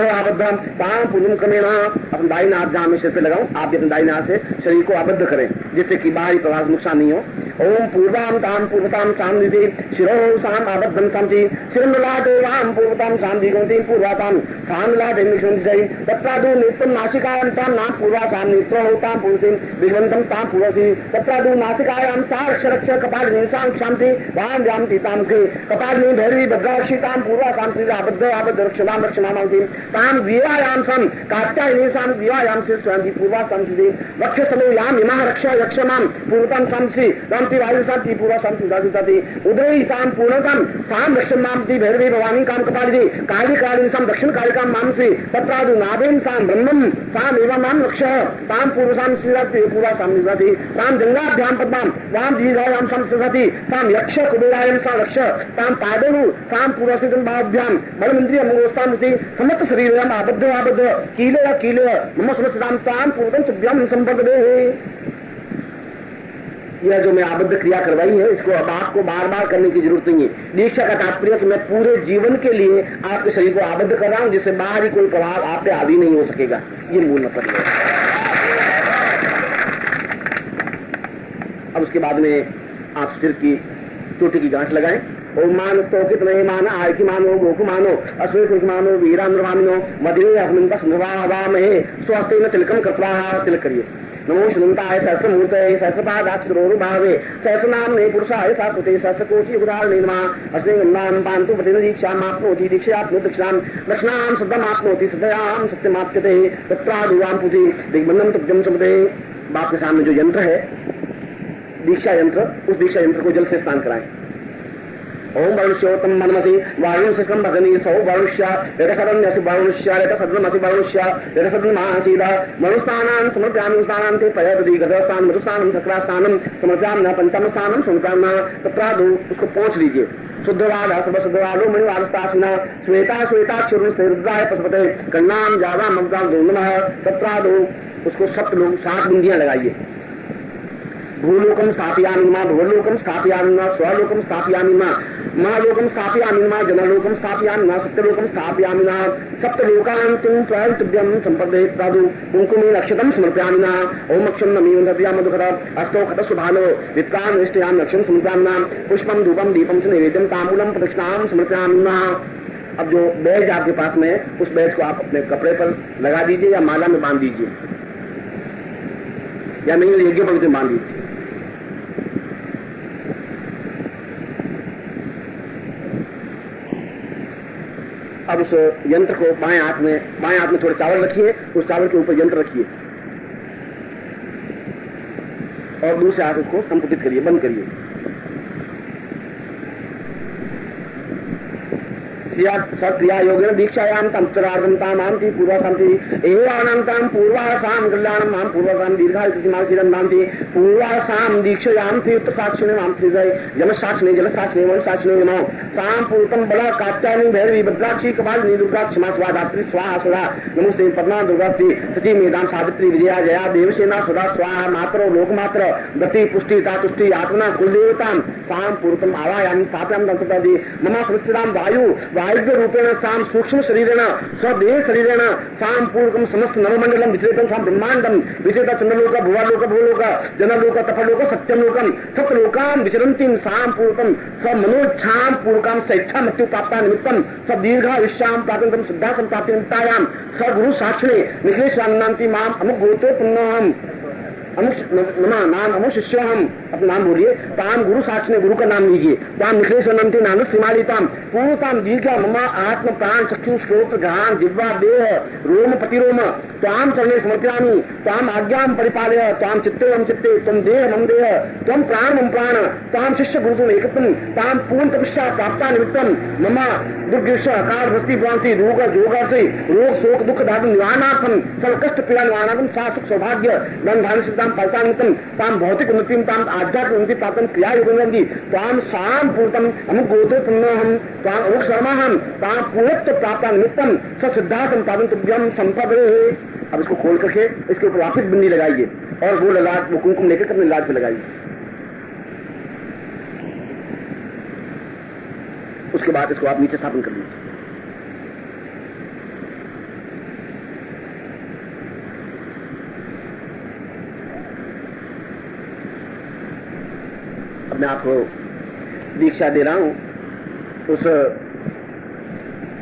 तां पूर्वं क्रमेण। अपने दाहिने हाथ जहां मैं सिर पे लगाऊं, आप भी अपने दाहिने हाथ से शरीर को आबद्ध करें जिससे कि बाहरी प्रभाव से नुकसान नहीं हो। ओम पूर्वां तां पूर्वतां साम ऋषि शिरो साम आबद्धं शांति शिरमलाटे वाम पूर्वतां शांति गति पूर्वातां सामलाटे निशंति तत्रादु नित्यं नासिकायां तां नाम पूर्वा साम नेत्रो होतां पुरुषिं विघ्वन्तं तां पूर्वसि तत्रादु नासिकायां सा रक्ष कपालिनी सां शांति वाम व्याम तीतां मुखे कपालिनी भैरवी भद्राक्षी तां पूर्वा शांति आबद्ध रक्षमांति तां वीरायां सं कात्यायनी सां वीरायां से शांति पूर्वा शांति वक्षस्थलो याम इमा रक्षा यक्षमां पूर्वतां शांति रामति वायु शांति पूर्वा शांति दाति उदय साम पूर्णतम साम रक्षमांति भैरवी भवानी काम कपालिनी काली साम दक्षिण कालिकां मांसी तत्रादु नाभेन साम ब्रह्मम साम एवं नाम रक्ष ताम पूर्वसाम श्रीराति पूर्वा साम निजाति ताम जंगाभ्याम पद्मां वाम दीर्घायां साम सृजति ताम यक्ष कुबेरायं सा रक्ष ताम पादरु साम पूर्वसिदं भाभ्याम बलमंत्रिय मंगोस्ताम इति समस्त शरीरम आबद्ध कीले मम समस्ताम ताम पूर्वं सभ्यम संपदे। यह जो मैं आबद्ध क्रिया करवाई है इसको अब आपको बार बार करने की जरूरत नहीं है। दीक्षा का तात्पर्य कि मैं पूरे जीवन के लिए आपके शरीर को आबद्ध कर रहा हूं जिससे बाहरी कोई प्रभाव आप पे हावी नहीं हो सकेगा। ये मूल मतलब है। अब उसके बाद में आप सिर की चोटी की गांठ लगाएं। ओम मान तो कितने मान आय की मानो गोकु मानो अश्वेत मानो वीरांद्रवामिनो मधुरे अहमंत स्मृवामहे स्वस्ते न तिलकम कृत्वा तिलक करिए। नमो श्रीमंताय सहस्रमूर्तये सहस्रपादाक्षरोरुभावे सहस्रनाम्ने पुरुषाय शाश्वते सहस्रकोटि उदाहरणे नमः। अस्मै गन्धां पान्तु प्रतिदिनं दीक्षामाप्नोति दीक्षयाप्नोति दक्षिणां सत्यमाप्नोति सत्यां सत्यमाप्यते तत्रादुवां पुति दिग्बन्धं तुभ्यं समदे। बाप के सामने जो यंत्र है दीक्षा यंत्र, उस दीक्षा यंत्र को जल से स्नान कराएं। ओम वरुष्योत्तम मनमसी वायु सकम भगनी सौ वरुष्य रटसदन्यसि वरुष्य रटसदनमसि वरुष्य रटसदनमासीद मनुस्तानां समर्पयामि स्थानां ते पयदि गतस्थान मधुस्थानं सक्रास्थानं समर्पयामि पंचम स्थानं समर्पयामि तत्रादु उसको पहुंच लीजिए। शुद्धवाद सर्वशुद्धवादो मणिवादस्तासिना श्वेताक्षुरुस्ते रुद्राय पशुपते कन्नाम जावा ममतां नमः तत्रादु उसको सप्त लोग 7 बिंदियां लगाइए। भूलोकम स्थापयामि मां भुवलोकम स्थापयामि मां स्वलोकम स्थापयामि मां महालोकम स्थापयामि मां जनलोकम स्थापयामि मां सत्यलोकम स्थापयामि मां सप्तलोकान्तं त्वयं संपदे प्रादु कुंकुमे नक्षत्रं समर्पयामि मां ओम अक्षं नमी दद्या मधुकर अस्तो खत सुभानो वित्तान निष्ठयाम नक्षं समर्पयामि मां पुष्पम धूपम दीपम च नैवेद्यम तांबूलम प्रदक्षिणां समर्पयामि मां। अब जो बैज आपके पास में है उस बैज को आप अपने कपड़े पर लगा दीजिए या माला में बांध दीजिए या नहीं यज्ञ पंक्ति में बांध दीजिए। अब उस यंत्र को बाएं हाथ में थोड़े चावल रखिए, उस चावल के ऊपर यंत्र रखिए और दूसरे हाथ उसको संकुचित करिए, बंद करिए। सत्क्रिया योगेन दीक्षायां तंत्रार्धं तामांति पूर्वा शांति एवानंतां पूर्वासां कल्याणं मां पूर्वासां दीर्घायुष्मां नांति पूर्वासां दीक्षायां तीर्थ साक्षिणे मां श्रीजय जल साक्षिणे वन साक्षिणे नमो सां पूर्वतम बला कात्यायनी भैरवी भद्राक्षी कपालिनी दुर्गा क्षमा स्वाधात्री स्वाहा सदा नमस्ते पद्मा दुर्गात्री सची मेधां सावित्री विजया जया देवसेना सदा स्वाहा मात्रो लोकमात्र गति पुष्टि तातुष्टि आत्मना कुलदेवतां सां पूर्वतम आवायामि स्थापयामि तंत्रतादि मम संस्थितां वायु रूपेण साम सूक्ष्म शरीरेण स्वदेह शरीरेण साम पूर्वकम समस्त नवमंडलम विचेतम साम ब्रह्मांडम विचेता चंद्रलोक भुवालोक भूलोक जनलोक तपलोक सत्यलोकम सप्तलोकाम विचरन्तीं साम पूर्वकम स्व मनोच्छाम पूर्वकम स्वेच्छा मृत्यु प्राप्ता निमित्तम स्व दीर्घायुष्याम प्रातंत्रम सिद्धा संप्राप्ति निमित्तायाम स गुरु साक्षिणे निखिलेश्वरानंति माम अमुक भूते पुण्यम नाम अमुक शिष्य, हम अपना नाम बोलिए। ताम गुरु साक्षी, गुरु का नाम लीजिए। ताम निखलेश्वर नमती नाम सीमालिताम पूर्णताम दीर्घा ममा आत्म प्राण चक्षु श्रोत्र घ्राण जिह्वा देह रोम प्रतिरोम ताम चरणे समर्पयामि। ताम आज्ञाम परिपालय। ताम चित्ते मम चित्ते, तुम देह मम देह, तुम प्राण मम प्राण। ताम शिष्य गुरुतुम एकत्वम, ताम पूर्ण तपस्या प्राप्ता निमित्तम ममा दुर्गिश अकाल वस्ती भ्रांति रोग जोगार्थे रोग शोक दुख धातु निवारणार्थम सर्व कष्ट पीड़ा निवारणार्थम सा सुख सौभाग्य धन धान्य सिद्धांत फलता निमित्तम ताम भौतिक उन्नति ताम आध्यात्मिक उन्नति प्राप्तम क्रिया योगि ताम शाम पूर्तम हम गोत्र पुण्य हम ताम अमुक शर्मा हम ताम पूर्णत्व प्राप्ता निमित्तम स सिद्धार्थम ताम तुभ्यम संपद। अब इसको खोल करके इसके ऊपर वापिस बिंदी लगाइए और वो ललाट वो कुमकुम लेकर अपने लाज पे लगाइए। उसके बाद इसको आप नीचे स्थापन कर लीजिए। मैं आपको दीक्षा दे रहा हूं, उस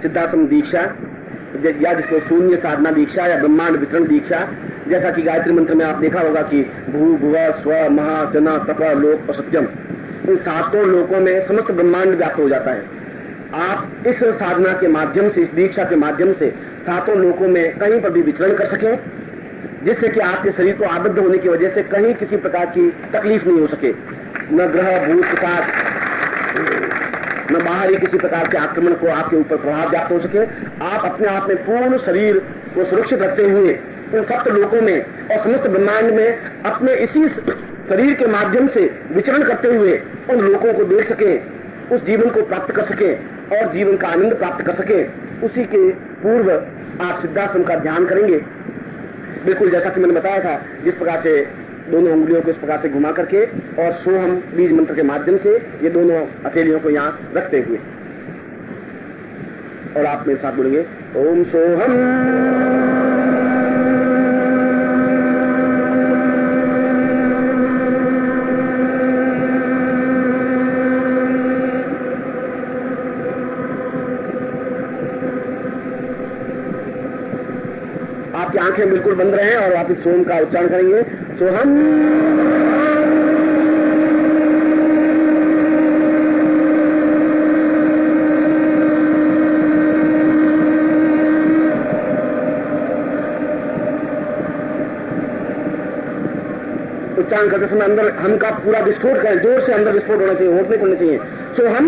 सिद्धार्थम दीक्षा या जिसको शून्य साधना दीक्षा या ब्रह्मांड वितरण दीक्षा, जैसा कि गायत्री मंत्र में आप देखा होगा कि भू भुव स्व महा जना तप लोक और सत्यम, इन सातों लोकों में समस्त ब्रह्मांड व्याप्त हो जाता है। आप इस साधना के माध्यम से, इस दीक्षा के माध्यम से सातों लोकों में कहीं पर भी विचरण कर सकें, जिससे कि आपके शरीर को आबद्ध होने की वजह से कहीं किसी प्रकार की तकलीफ नहीं हो सके, न ग्रह भूत प्रकार न बाहरी किसी प्रकार के आक्रमण को आपके ऊपर प्रभाव व्याप्त हो सके। आप अपने आप में पूर्ण शरीर को सुरक्षित रखते हुए इन सप्त लोकों में और समस्त ब्रह्मांड में अपने इसी शरीर के माध्यम से विचरण करते हुए उन लोगों को देख सके, उस जीवन को प्राप्त कर सके और जीवन का आनंद प्राप्त कर सके, उसी के पूर्व आप सिद्धाश्रम का ध्यान करेंगे। बिल्कुल जैसा कि मैंने बताया था, जिस प्रकार से दोनों उंगलियों को इस प्रकार से घुमा करके और सोहम बीज मंत्र के माध्यम से ये दोनों हथेलियों को यहाँ रखते हुए, और आप मेरे साथ बोलेंगे ओम सोहम। आपकी आंखें बिल्कुल बंद रहे और आप इस सोम का उच्चारण करेंगे, सोहम। उच्चारण करते समय अंदर हम का पूरा विस्फोट करें, जोर से अंदर विस्फोट होना चाहिए, होठ नहीं पड़ना चाहिए। सोहम।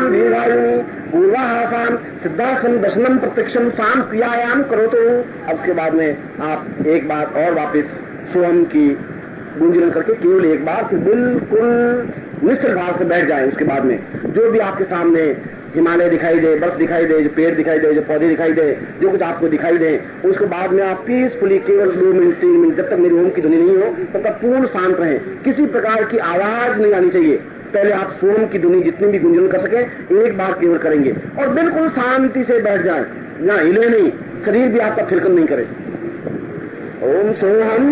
ताम दीर्घायुनि पूर्वाहासाम सिद्धासन दर्शनम प्रत्यक्षम साम क्रियायाम करो। तो अब उसके बाद में आप एक बात और वापस सोहम की गुंजन करके केवल एक बार फिर बिल्कुल निश्चल भाव से बैठ जाए। उसके बाद में जो भी आपके सामने हिमालय दिखाई दे, बर्फ दिखाई दे, जो पेड़ दिखाई दे, जो पौधे दिखाई दे, जो कुछ आपको दिखाई दे, उसके बाद में आप पीसफुली केवल 2 मिनट 3 मिनट, जब तक मेरी ओम की ध्वनि नहीं हो तब तक पूर्ण शांत रहें। किसी प्रकार की आवाज नहीं आनी चाहिए। पहले आप सोम की ध्वनि जितनी भी गुंजन कर सके एक बार केवल करेंगे और बिल्कुल शांति से बैठ जाए, ना हिले नहीं, शरीर भी आपका फिरकन नहीं करे। ओम सोहम।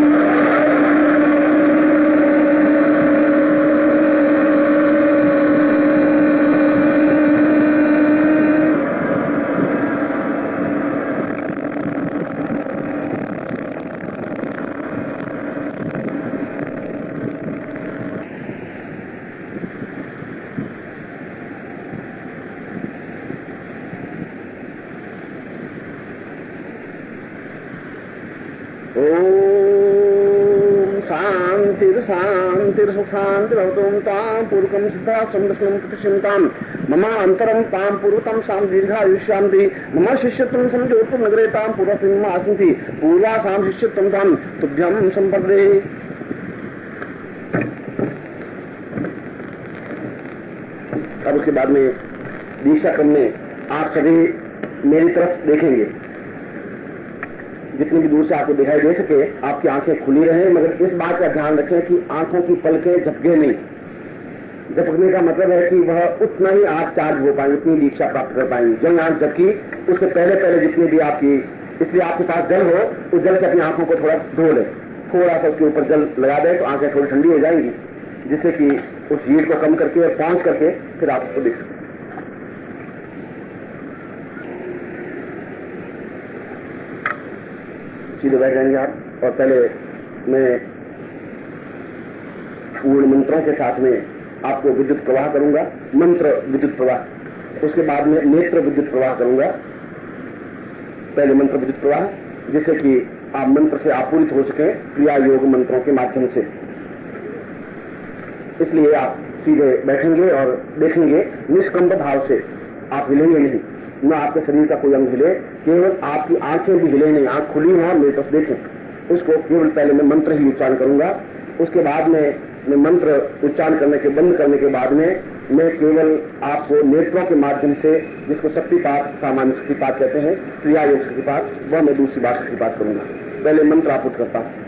शांतिर्भवतु तां पूर्वकं सिद्धा संदर्शनं प्रतिष्ठितां मम अंतरं तां पूर्वतं सां दीर्घायुष्यान्ति मम शिष्यत्वं समजोतु नगरे तां पूर्वसिंह आसन्ति पूर्वा सां शिष्यत्वं तां तुभ्यं संपदे। अब उसके बाद में दीक्षा करने आप सभी मेरी तरफ देखेंगे, जितनी भी दूर से आपको दिखाई दे सके आपकी आंखें खुली रहें, मगर इस बात का ध्यान रखें कि आंखों की पलकें झपके नहीं। झपकने का मतलब है कि वह उतना ही आप चार्ज हो पाएंगे, उतनी दीक्षा प्राप्त कर पाएंगे। जल आंख झपकी उससे पहले पहले जितनी भी आपकी, इसलिए आपके पास जल हो उस जल से अपनी आंखों को थोड़ा धो ले, थोड़ा सा उसके ऊपर जल लगा दे तो आंखें थोड़ी ठंडी हो जाएंगी, जिससे कि उस हीट को कम करके और पहुंच करके फिर आप उसको देख सकते। सीधे बैठ जाएंगे आप और पहले मैं पूर्ण मंत्रों के साथ में आपको विद्युत प्रवाह करूंगा, मंत्र विद्युत प्रवाह, उसके बाद में नेत्र विद्युत प्रवाह करूंगा। पहले मंत्र विद्युत प्रवाह, जिससे कि आप मंत्र से आपूरित हो सके क्रिया योग मंत्रों के माध्यम से। इसलिए आप सीधे बैठेंगे और देखेंगे निष्कंप भाव से, आप हिलेंगे नहीं, न आपके शरीर का कोई अंग हिले, केवल आपकी आंखें भी हिले नहीं, आंख खुली हो मेरी तरफ देखें। उसको केवल पहले मैं मंत्र ही उच्चारण करूंगा, उसके बाद में मैं मंत्र उच्चारण करने के बंद करने के बाद में मैं केवल आपको नेत्रों के माध्यम से, जिसको शक्तिपात, सामान्य शक्तिपात कहते हैं, क्रिया योग शक्तिपात, वह मैं दूसरी बार शक्तिपात करूंगा। पहले मंत्र आपुट करता हूं।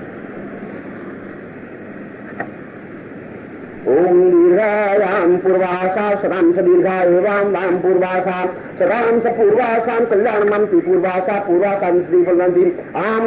ओम दीर्घायाम पूर्वासा सदाम स दीर्घा एवं वाम पूर्वासा सदाम स पूर्वासां कल्याणमं पूर्वासा पूर्वासां श्रीफलंती आम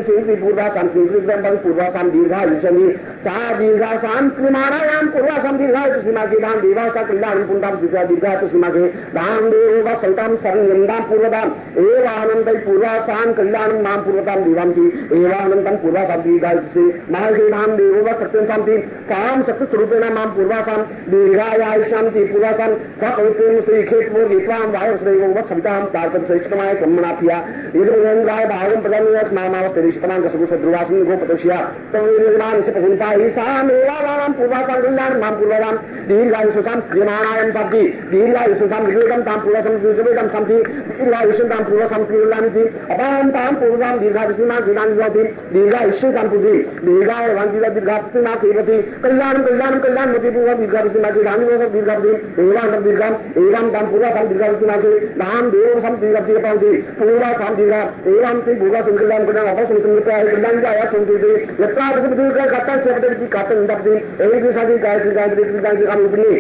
श्री पूर्वासां श्रीफलं पूर्वासां दीर्घायुष्यन्ति सा दीर्घासां क्रिमाणायाम पूर्वासां दीर्घायुष्यमागे धाम देवासा कल्याणं पुण्डां दीर्घायुष्यमागे धाम देव संतां शरण्यं पूर्वदां एवानन्दै पूर्वासां कल्याणं मां पूर्वतां देवांति एवानन्तं पूर्वासां दीर्घायुष्ये महर्षि धाम देव सत्यं शान्ति काम सत्य रूपेण मां पूर्वासां दीर्घायुष्यान्ति पूर्वासां सपवित्रेण श्रीक्षेत्रो विश्वां वायुश्रेयो सवितां कार्तकश्रेष्ठमाय ब्रह्मणाप्रिया इन्द्रेन्द्राय भागं प्रजामेव स्नामावस्तेरिष्टमां गसगुसद्रुवासिं गोपतोष्या तवेर्यजमान से प्रसन्नता ईशामेवानां पूर्वासां कल्याणं मां पूर्वासां दीर्घायुष्यां क्रियमाणायं सब्दि दीर्घायुष्यां विवेकं तां पूर्वासां विवेकं सन्ति दीर्घायुष्यां पूर्वासां क्रियलामिति अपां तां पूर्वासां दीर्घायुष्यां क्रियलामिति दीर्घायुष्यां पूर्वी दीर्घायवान्ति दीर्घाप्तिना सेवति कल्याणं कल्याणं कल्याणमति पूर्वा दीर्घायुष्यमागे धामिवो दीर्घाप्ति एवां दीर्घां एवां तां पूर्वासां दीर्घायुष्यमागे धाम देवसां दीर्घाप्ति पावति पूर्वासां दीर्घा एवां ते पूर्वासां कल्याणं कल्याणं अपसंकृत्य कल्याणं जाया संकृते यत्रा दीर्घ काता सेवति कातं दप्ति एवं दिशादि गायत्री गायत्री गायत्री काम उपनि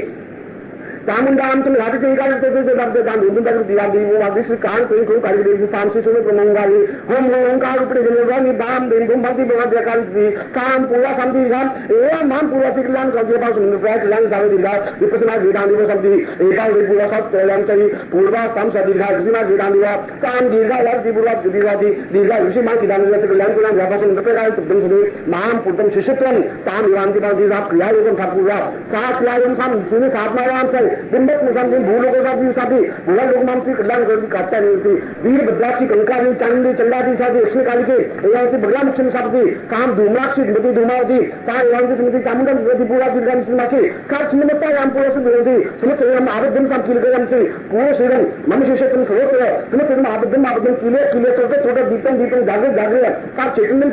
चामुंडाम तुम राधे से निकाल देते थे दब दान दूध तक दिया दी वो आगे से कान कोई कोई कार्य देवी शाम से सुने प्रमंगाली हम ओंकार ऊपर जनेवा नि दाम देन गुम भक्ति भगवान देखाल दी काम पूरा शांति काम एवं नाम पूरा सिकलान कर के पास सुन प्राय कल्याण सावे दिला विपसना वेदांत दिवस शब्दी एका पूरा सब कल्याण चाहिए पूर्वा शाम से दीर्घा विपसना वेदांत दिवस काम दीर्घा यार दी पूर्वा दीर्घा दी दीर्घा विषय मान कल्याण दिवस कल्याण कल्याण व्यापार सुन प्रकार तुम सुने नाम पुत्रम शिष्यत्वं ताम विवांति पास दीर्घा क्रिया योग था पूरा सात क्रिया योग हम सुने साधना राम से बिंबत मुसाफी भूलों को साथी भूला लोग मानसी कल्याण कर काटता नहीं होती वीर भद्राक्षी कंकाली चांदी चंडादी साथी लक्ष्मी काली के एवं भगवान लक्ष्मी साथी काम धूमराक्षी धूमती धूमावती कहा एवं श्रीमती चामुंडा पूरा दुर्गा श्रीमाक्षी कार श्रीमता राम पूरा से विरोधी समस्त एवं आबद्धम काम कीलगम से पूर्ण श्रीरम मनुष्य तुम सर्वत्र समस्त आबद्धम आबद्धम कीले कीले छोटे छोटे दीपन दीपन जागे जागे का चैतन्यम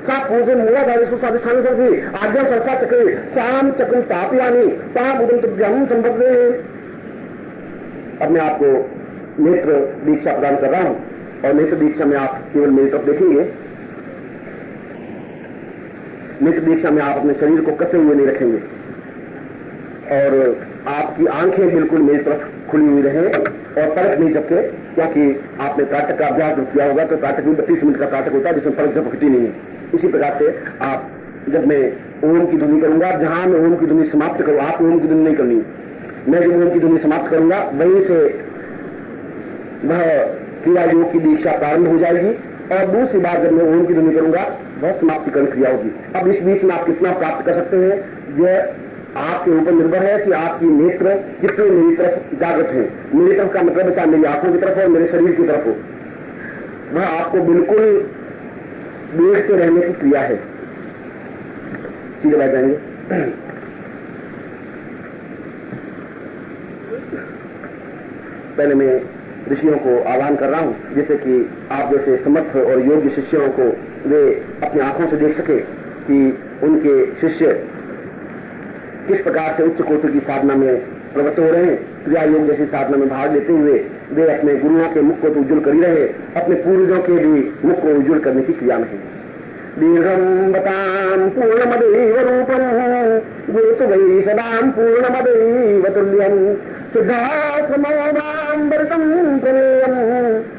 का पूजे मूला धारेश्वर स्वाधिष्ठान सरसी आज्ञा सरसा चक्रे शाम चक्र तापयानी ताम उदम तुभ्यम संपत्ति। अब मैं आपको नेत्र दीक्षा प्रदान कर रहा हूं और नेत्र दीक्षा में आप केवल मेरी तरफ देखेंगे। नेत्र दीक्षा में आप अपने शरीर को कसे हुए नहीं रखेंगे और आपकी आंखें बिल्कुल मेरी तरफ खुली हुई रहे और पलक नहीं झपके, क्योंकि आपने त्राटक का अभ्यास किया होगा तो त्राटक में 32 मिनट का त्राटक होता है जिसमें पलक झपकती नहीं है। इसी प्रकार से आप जब मैं ओम की ध्वनि करूंगा, जहां मैं ओम की ध्वनि समाप्त करूं, आप ओम की ध्वनि नहीं करनी, मैं जब ओम की ध्वनि समाप्त करूंगा वहीं से वह क्रिया योग की दीक्षा प्रारंभ हो जाएगी और दूसरी बार जब मैं ओम की ध्वनि करूंगा वह समाप्तिकरण क्रिया होगी। अब इस बीच में आप कितना प्राप्त कर सकते हैं यह आपके ऊपर निर्भर है कि आपकी नेत्र कितने मेरी तरफ जागृत है। मेरी तरफ का मतलब चाहे मेरी आंखों की तरफ हो और मेरे शरीर की तरफ हो, वह आपको बिल्कुल देखते रहने की क्रिया है। सीधे बैठ जाएंगे। पहले मैं ऋषियों को आह्वान कर रहा हूं जिससे कि आप जैसे समर्थ और योग्य शिष्यों को वे अपनी आंखों से देख सके कि उनके शिष्य किस प्रकार से उच्च कोटि की साधना में प्रवृत्त हो रहे हैं। क्रिया योग जैसी साधना में भाग लेते हुए वे अपने गुरुओं के मुख को तो उज्ज्वल कर ही रहे, अपने पूर्वजों के भी मुख को उज्ज्वल करने की क्रिया में है। दीर्घम बताम पूर्णमदैव रूपम गुरुतु वै सदाम पूर्णमदैव तुल्यम सिद्धाश्रमोमाम्बरतम प्रमेयम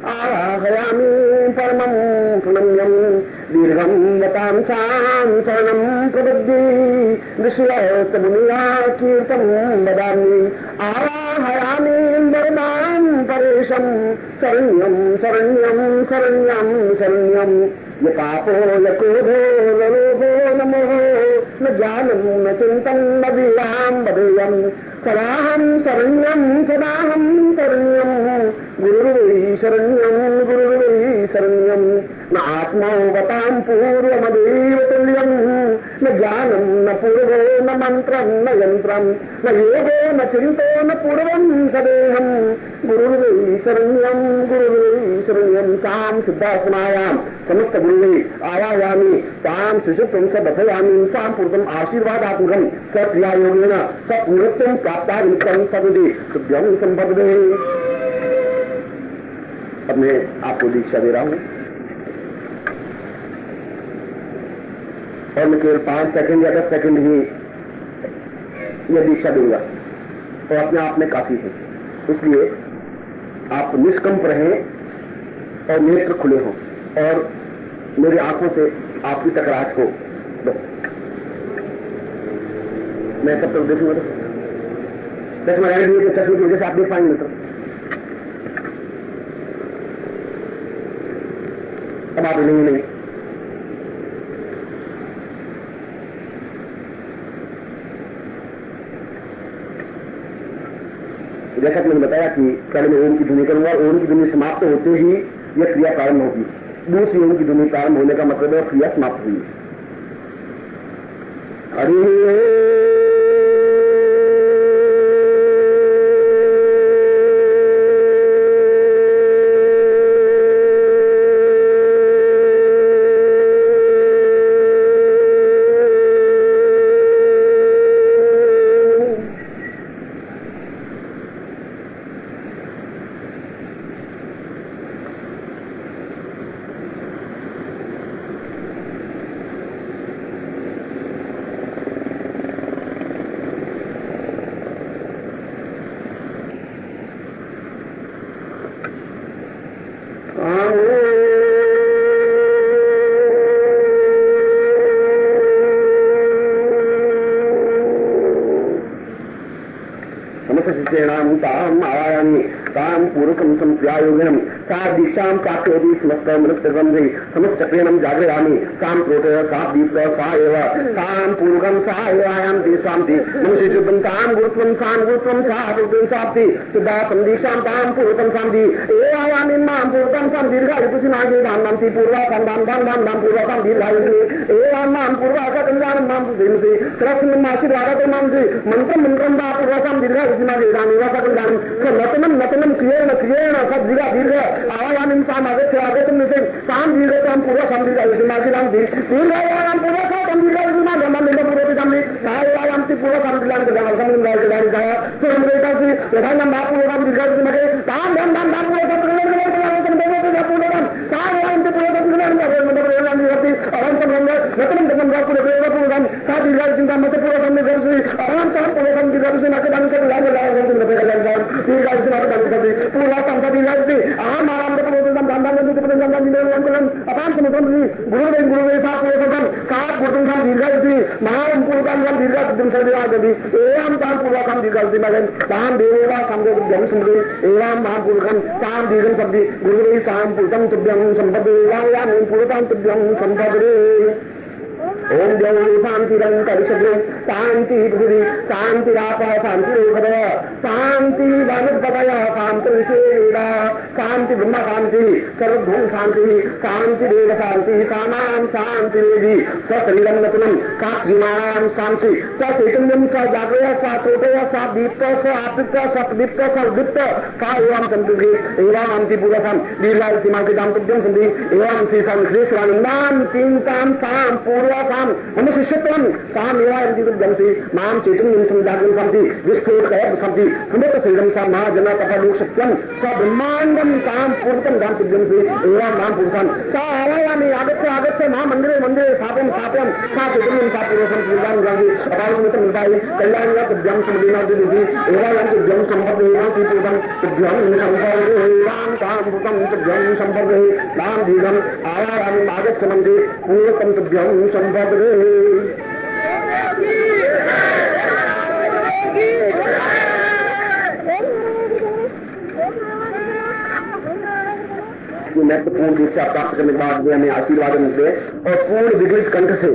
आवाहयामि परमं प्रणम्यम। दीर्घम बताम शाम शरणं प्रबद्धि ऋषयश्च मुनिया कीर्तम वदामि आवाहयामि वरदां परेशं शरण्यं शरण्यं शरण्यं शरण्यं। य पापो य क्रोधो न लोभो न मोहो न ज्ञानं न चिन्तं न वीरां वदेयं सदाहं शरण्यं सदाहं शरण्यं गुरुर्वै शरण्यं गुरुर्वै शरण्यं। न आत्मवतां पूर्वमदेव तुल्यं न ज्ञानं न पूर्वो न मन्त्रं न यन्त्रं न योगो न चिन्तो न पूर्वं सदेहं गुरुर्वै शरण्यं गुरुर्वै शरण्यं। तां सिद्धासनायां समस्त गुरुवै आवाहयामि तां सुषुप्तं स बथयामि तां पूर्वम् आशीर्वादात्मकं स क्रियायोगेन स पूर्णत्वं प्राप्ता नित्यं सदुदि शुभ्यं संपदे। अब मैं आपको दीक्षा दे रहा हूं और मैं केवल 5 सेकंड या 10 सेकंड ही यह दीक्षा दूंगा और अपने आप में काफी है। इसलिए आप निष्कंप रहें और नेत्र खुले हों और मेरी आंखों से आपकी टकराहट हो। बस मैं सब तक देखूंगा तो चश्मा लगाने के लिए चश्मे की वजह से आप देख पाएंगे तो अब आप नहीं जैसा कि मैंने बताया कि पहले मैं ओम की ध्वनि करूंगा, ओम की ध्वनि समाप्त होते ही यह क्रिया प्रारंभ होगी। दूसरी ओम की ध्वनि प्रारंभ होने का मतलब है क्रिया समाप्त हुई। हरि ताम आवायामि ताम पूर्वकम संध्यायोगिनम सा दीक्षां प्राप्तोति समस्त मनुष्यगंधि समस्त चक्रेणम जागृयामि ताम प्रोटय सा दीप्त सा एव ताम पूर्वकम सा एवायाम देशांति मनुष्य जुद्धम ताम गुरुत्वम साम गुरुत्वम सा प्रोटय साप्ति सिद्धा संदीक्षां ताम पूर्वकम शांति एवायाम इमाम पूर्वकम शांति दीर्घायुषि नागे दानंति पूर्वा संदान दान दान पूर्वकम दीर्घायुषि एवाम नाम पूर्वा का कंदान नाम देमसे सरस्वती मासी रागत नामसे मंत्रम मंत्रम बा पूर्वकम दीर्घायुषि नागे दानिवा का कंदान नतनम नतनम क्रियेण क्रियेण सब दीर्घ दीर्घ आयाम इंसान आगत आगत में से काम दीर्घ काम पूर्व सम दीर्घायुषि नागे दान दीर्घ आयाम पूर्व का सम दीर्घायुषि नागे दान में पूर्व दान में आयाम से पूर्व काम दिलान के दान सम दीर्घायुषि दान जाया तो हम बेटा से यथा नाम बा पूर्व काम दीर्घायुषि नागे दान दान दान दान पूर्व सब पूर्व आयाम से पूर्व काम दिलान में पूर्व होती आराम से रंग नतनम नतनम का पूर्व पूर्व काम सा दीर्घायुषि दान में पूर्व काम में से आराम से पूर्व काम दीर्घायुषि नागे दान के लाभ लाभ हम में लगा जाए दीर्घायुषि नागे दान करते पूर्व काम का दीर्घायुषि आराम से पूर्व काम दान दान के पूर्व काम दिलान के अपान से मतलब गुरुदेव सा पूर्व काम का पूर्व काम दीर्घायुषि महान पूर्व काम दीर्घायुषि दिन से दिया गई एवं काम पूर्व काम दीर्घायुषि में दान देवेगा समझे जन समझे एवं महापूर्व काम काम दीर्घ शब्द गुरुदेव साम पूर्वम तुभ्यं संपदेया पूर्वकाम तुभ्यं संपदे ओम देव शांतिरंतरिषद्रे शांति पृथ्वी शांतिराप शांतिरेव शांति वनस्पतय शांतिविषेदा शांति ब्रह्म शांति सर्वभूम शांति शांतिरेव शांति सानां शांतिरेवि सशरीरं नतनं का श्रीमान् शांति स चैतन्यं स जागृय स तोटय स दीप्त स आप्त स प्रदीप्त स उद्दीप्त का एवं संतुष्टि एवं अंति पूर्वकं दीर्घायु सीमा के दाम्पत्यं सन्ति एवं श्री संश्रेष्ठानन्दां चिन्तां सां पूर्वकं मम शिष्यत्वं साम एवं दिव्यंसि माम चैतन्यं संजागरं शांति विस्फोट कयब शांति समस्त शरीरं सा महा जना तथा लोक सत्यं स ब्रह्मांडं साम पूर्वकं दाम दिव्यंसि एवं नाम पुरुषं सा आवायामि आगत्य महा मंदिरे मंदिरे स्थापयं स्थापयं सा चैतन्यं सा पूर्वकं पूर्वां गांगे अपारमितं निधाय कल्याणं दिव्यं समदीना दिव्यं एवं दिव्यं संभवेन पूर्वं दिव्यं संभवे एवं तां पूर्वकं दिव्यं संभवे नाम दीर्घं आवायामि आगत्य मंदिरे पूर्वकं दिव्यं संभवे महत्वपूर्ण दीक्षा प्राप्त करने के बाद हमें आशीर्वाद मिलते हैं और पूर्ण विगलित कंठ से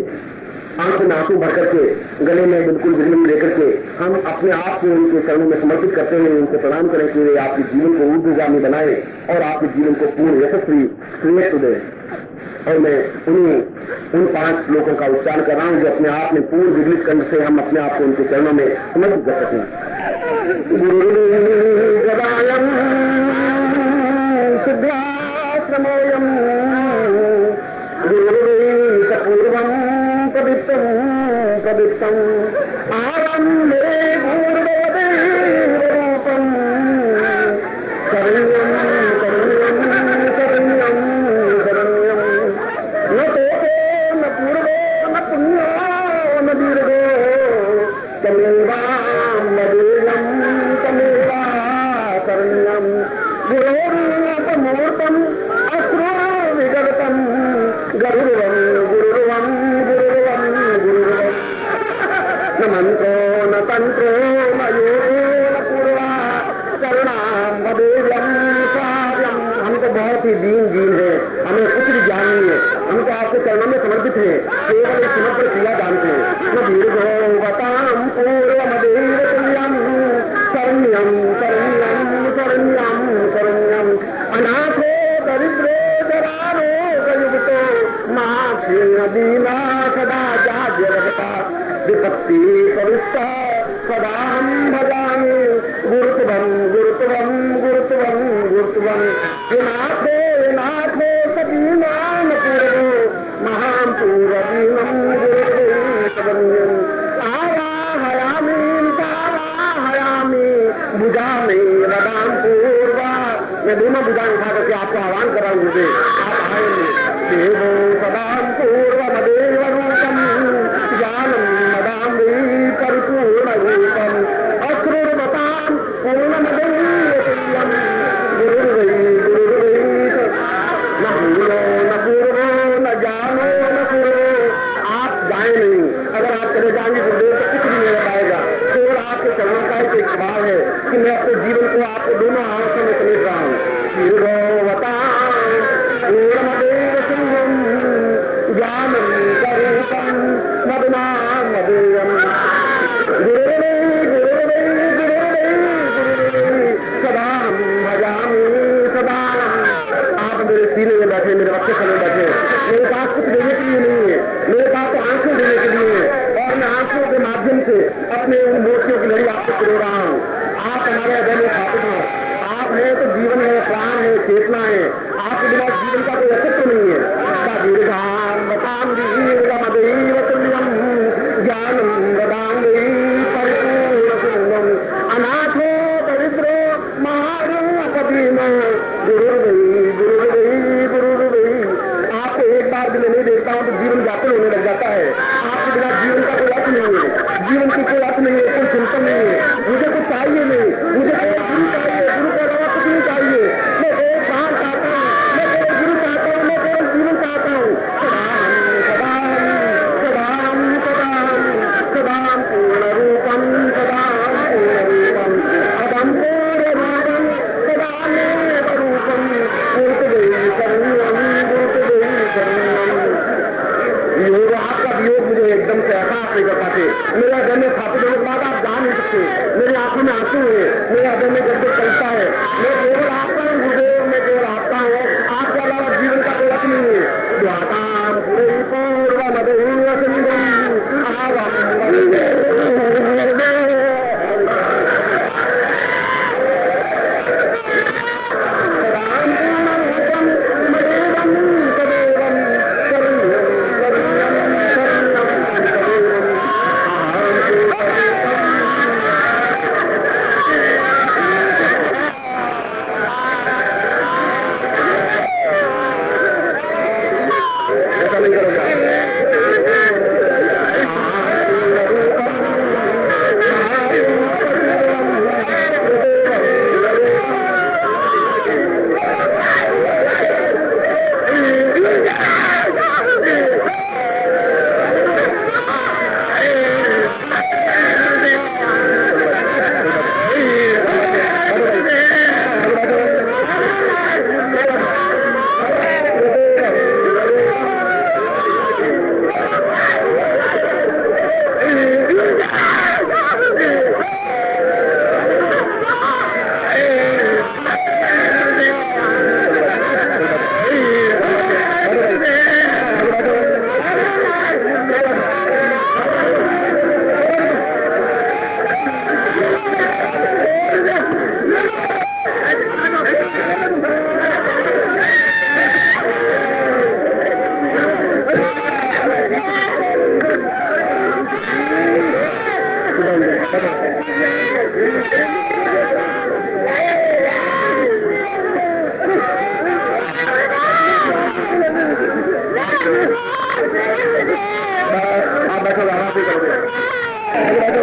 आंखों में आंसू भर करके गले में बिल्कुल विघ्न लेकर के हम अपने आप को उनके चरणों में समर्पित करते हुए उनको प्रणाम करें कि वे आपके जीवन को ऊर्ध्वगामी बनाए और आपके जीवन को पूर्ण यशस्वी श्रेयस्व दें। और मैं उन 5 श्लोकों का उच्चारण कर रहा हूं जो अपने आप में पूर्ण विगलित कंठ से हम अपने आप को उनके चरणों में समर्पित कर सकें। गुरुर्गदायं सिद्धाश्रमोऽयं गुरुर्वै पूर्वं प्रदीप्तं आरम्भे पूर्वदेवरूपं शरण्यं न तोपो न पूर्वो न पुण्यो न दीर्घो तमेवामदेयं तमेवा शरण्यं गुरोरुपमूर्तम् अश्रुविगलितं गरुर्वं न मंत्रो न तंत्रो न योगो न पूर्वा करुणां वदेयं साव्यं। हम तो बहुत ही दीन है, हमें कुछ भी ज्ञान नहीं है, हम तो आपके चरणों में समर्पित है, केवल एक समर्पित क्रिया जानते हैं। न दीर्घो वतां पूर्वमदेव तुल्यं शरण्यं शरण्यं शरण्यं शरण्यं अनाथो दरिद्रो जरारोगयुक्तो महाक्षीण दीना सदा जाज्यवता विपत्ति पविष्ट सदाहं भजामि गुरुत्वं गुरुत्वं गुरुत्वं गुरुत्वं विनाथो विनाथो सदीनां पूर्वो महां पूर्वदीनं गुरुदेवं आवाहयामि तावाहयामि भुजामि वदां पूर्वा। मैं दोनों भुजाएं उठा करके आपको आह्वान कर रहा हूं, मुझे आप आएंगे। देवो सदां पूर्वमदेव रूपं ज्ञानं मदां वै परिपूर्णरूपम् अश्रुर्वतां पूर्णमदेयं गुरुर्वै न भूलो न पूर्वो न जानो न पूर्वो। आप जाए नहीं, अगर आप चले जाएंगे गुरुदेव तो कुछ नहीं हो पाएगा। केवल आपके चरणों का एक भाव है कि मैं अपने जीवन को आपको दोनों आंखों में मैं उन मूर्तियों की लड़ी आपको पिरो रहा हूँ। आप हमारे हृदय में स्थापित हो। आप है तो जीवन है, प्राण है, चेतना है। आपके बिना जीवन का कोई अस्तित्व नहीं है। दीर्घान बताम दीर्घमदैवतुल्यम ज्ञानम वदाम परिपूर्ण सुंदरम अनाथो दरिद्रो महारूपदीन गुरुर्वै। आपको एक बार भी मैं नहीं देखता हूँ तो जीवन व्याकुल होने लग जाता है। आपके बिना जीवन का कोई अर्थ नहीं है, जीवन की कोई अर्थ नहीं है, कोई चिंतन नहीं है। मुझे कुछ चाहिए नहीं, मुझे कोई गुरु चाहिए, गुरु के अलावा कुछ नहीं चाहिए। मैं एक प्राण चाहता हूँ, मैं केवल गुरु चाहता हूँ, मैं केवल जीवन चाहता हूँ। सदाम पूर्ण रूपम सदाम पूर्ण रूपम अदम पूर्ण रूपम सदामेव रूपम गुरुदेवी शरणम गुरुदेवी शरणम। वियोग, आपका वियोग मुझे एकदम से एहसास नहीं कर पाते। मेरे हृदय में स्थापित होने के बाद आप जान नहीं सकते। मेरी आंखों में आंसू है, मेरे हृदय में गद्दे चलता है। मैं केवल आपका हूँ गुरुदेव, मैं केवल आपका हूँ। आपके अलावा जीवन का कोई अर्थ नहीं है। द्वाताम पूर्व मदहीव सिंधुम आप बैठो, आराम से करोगे।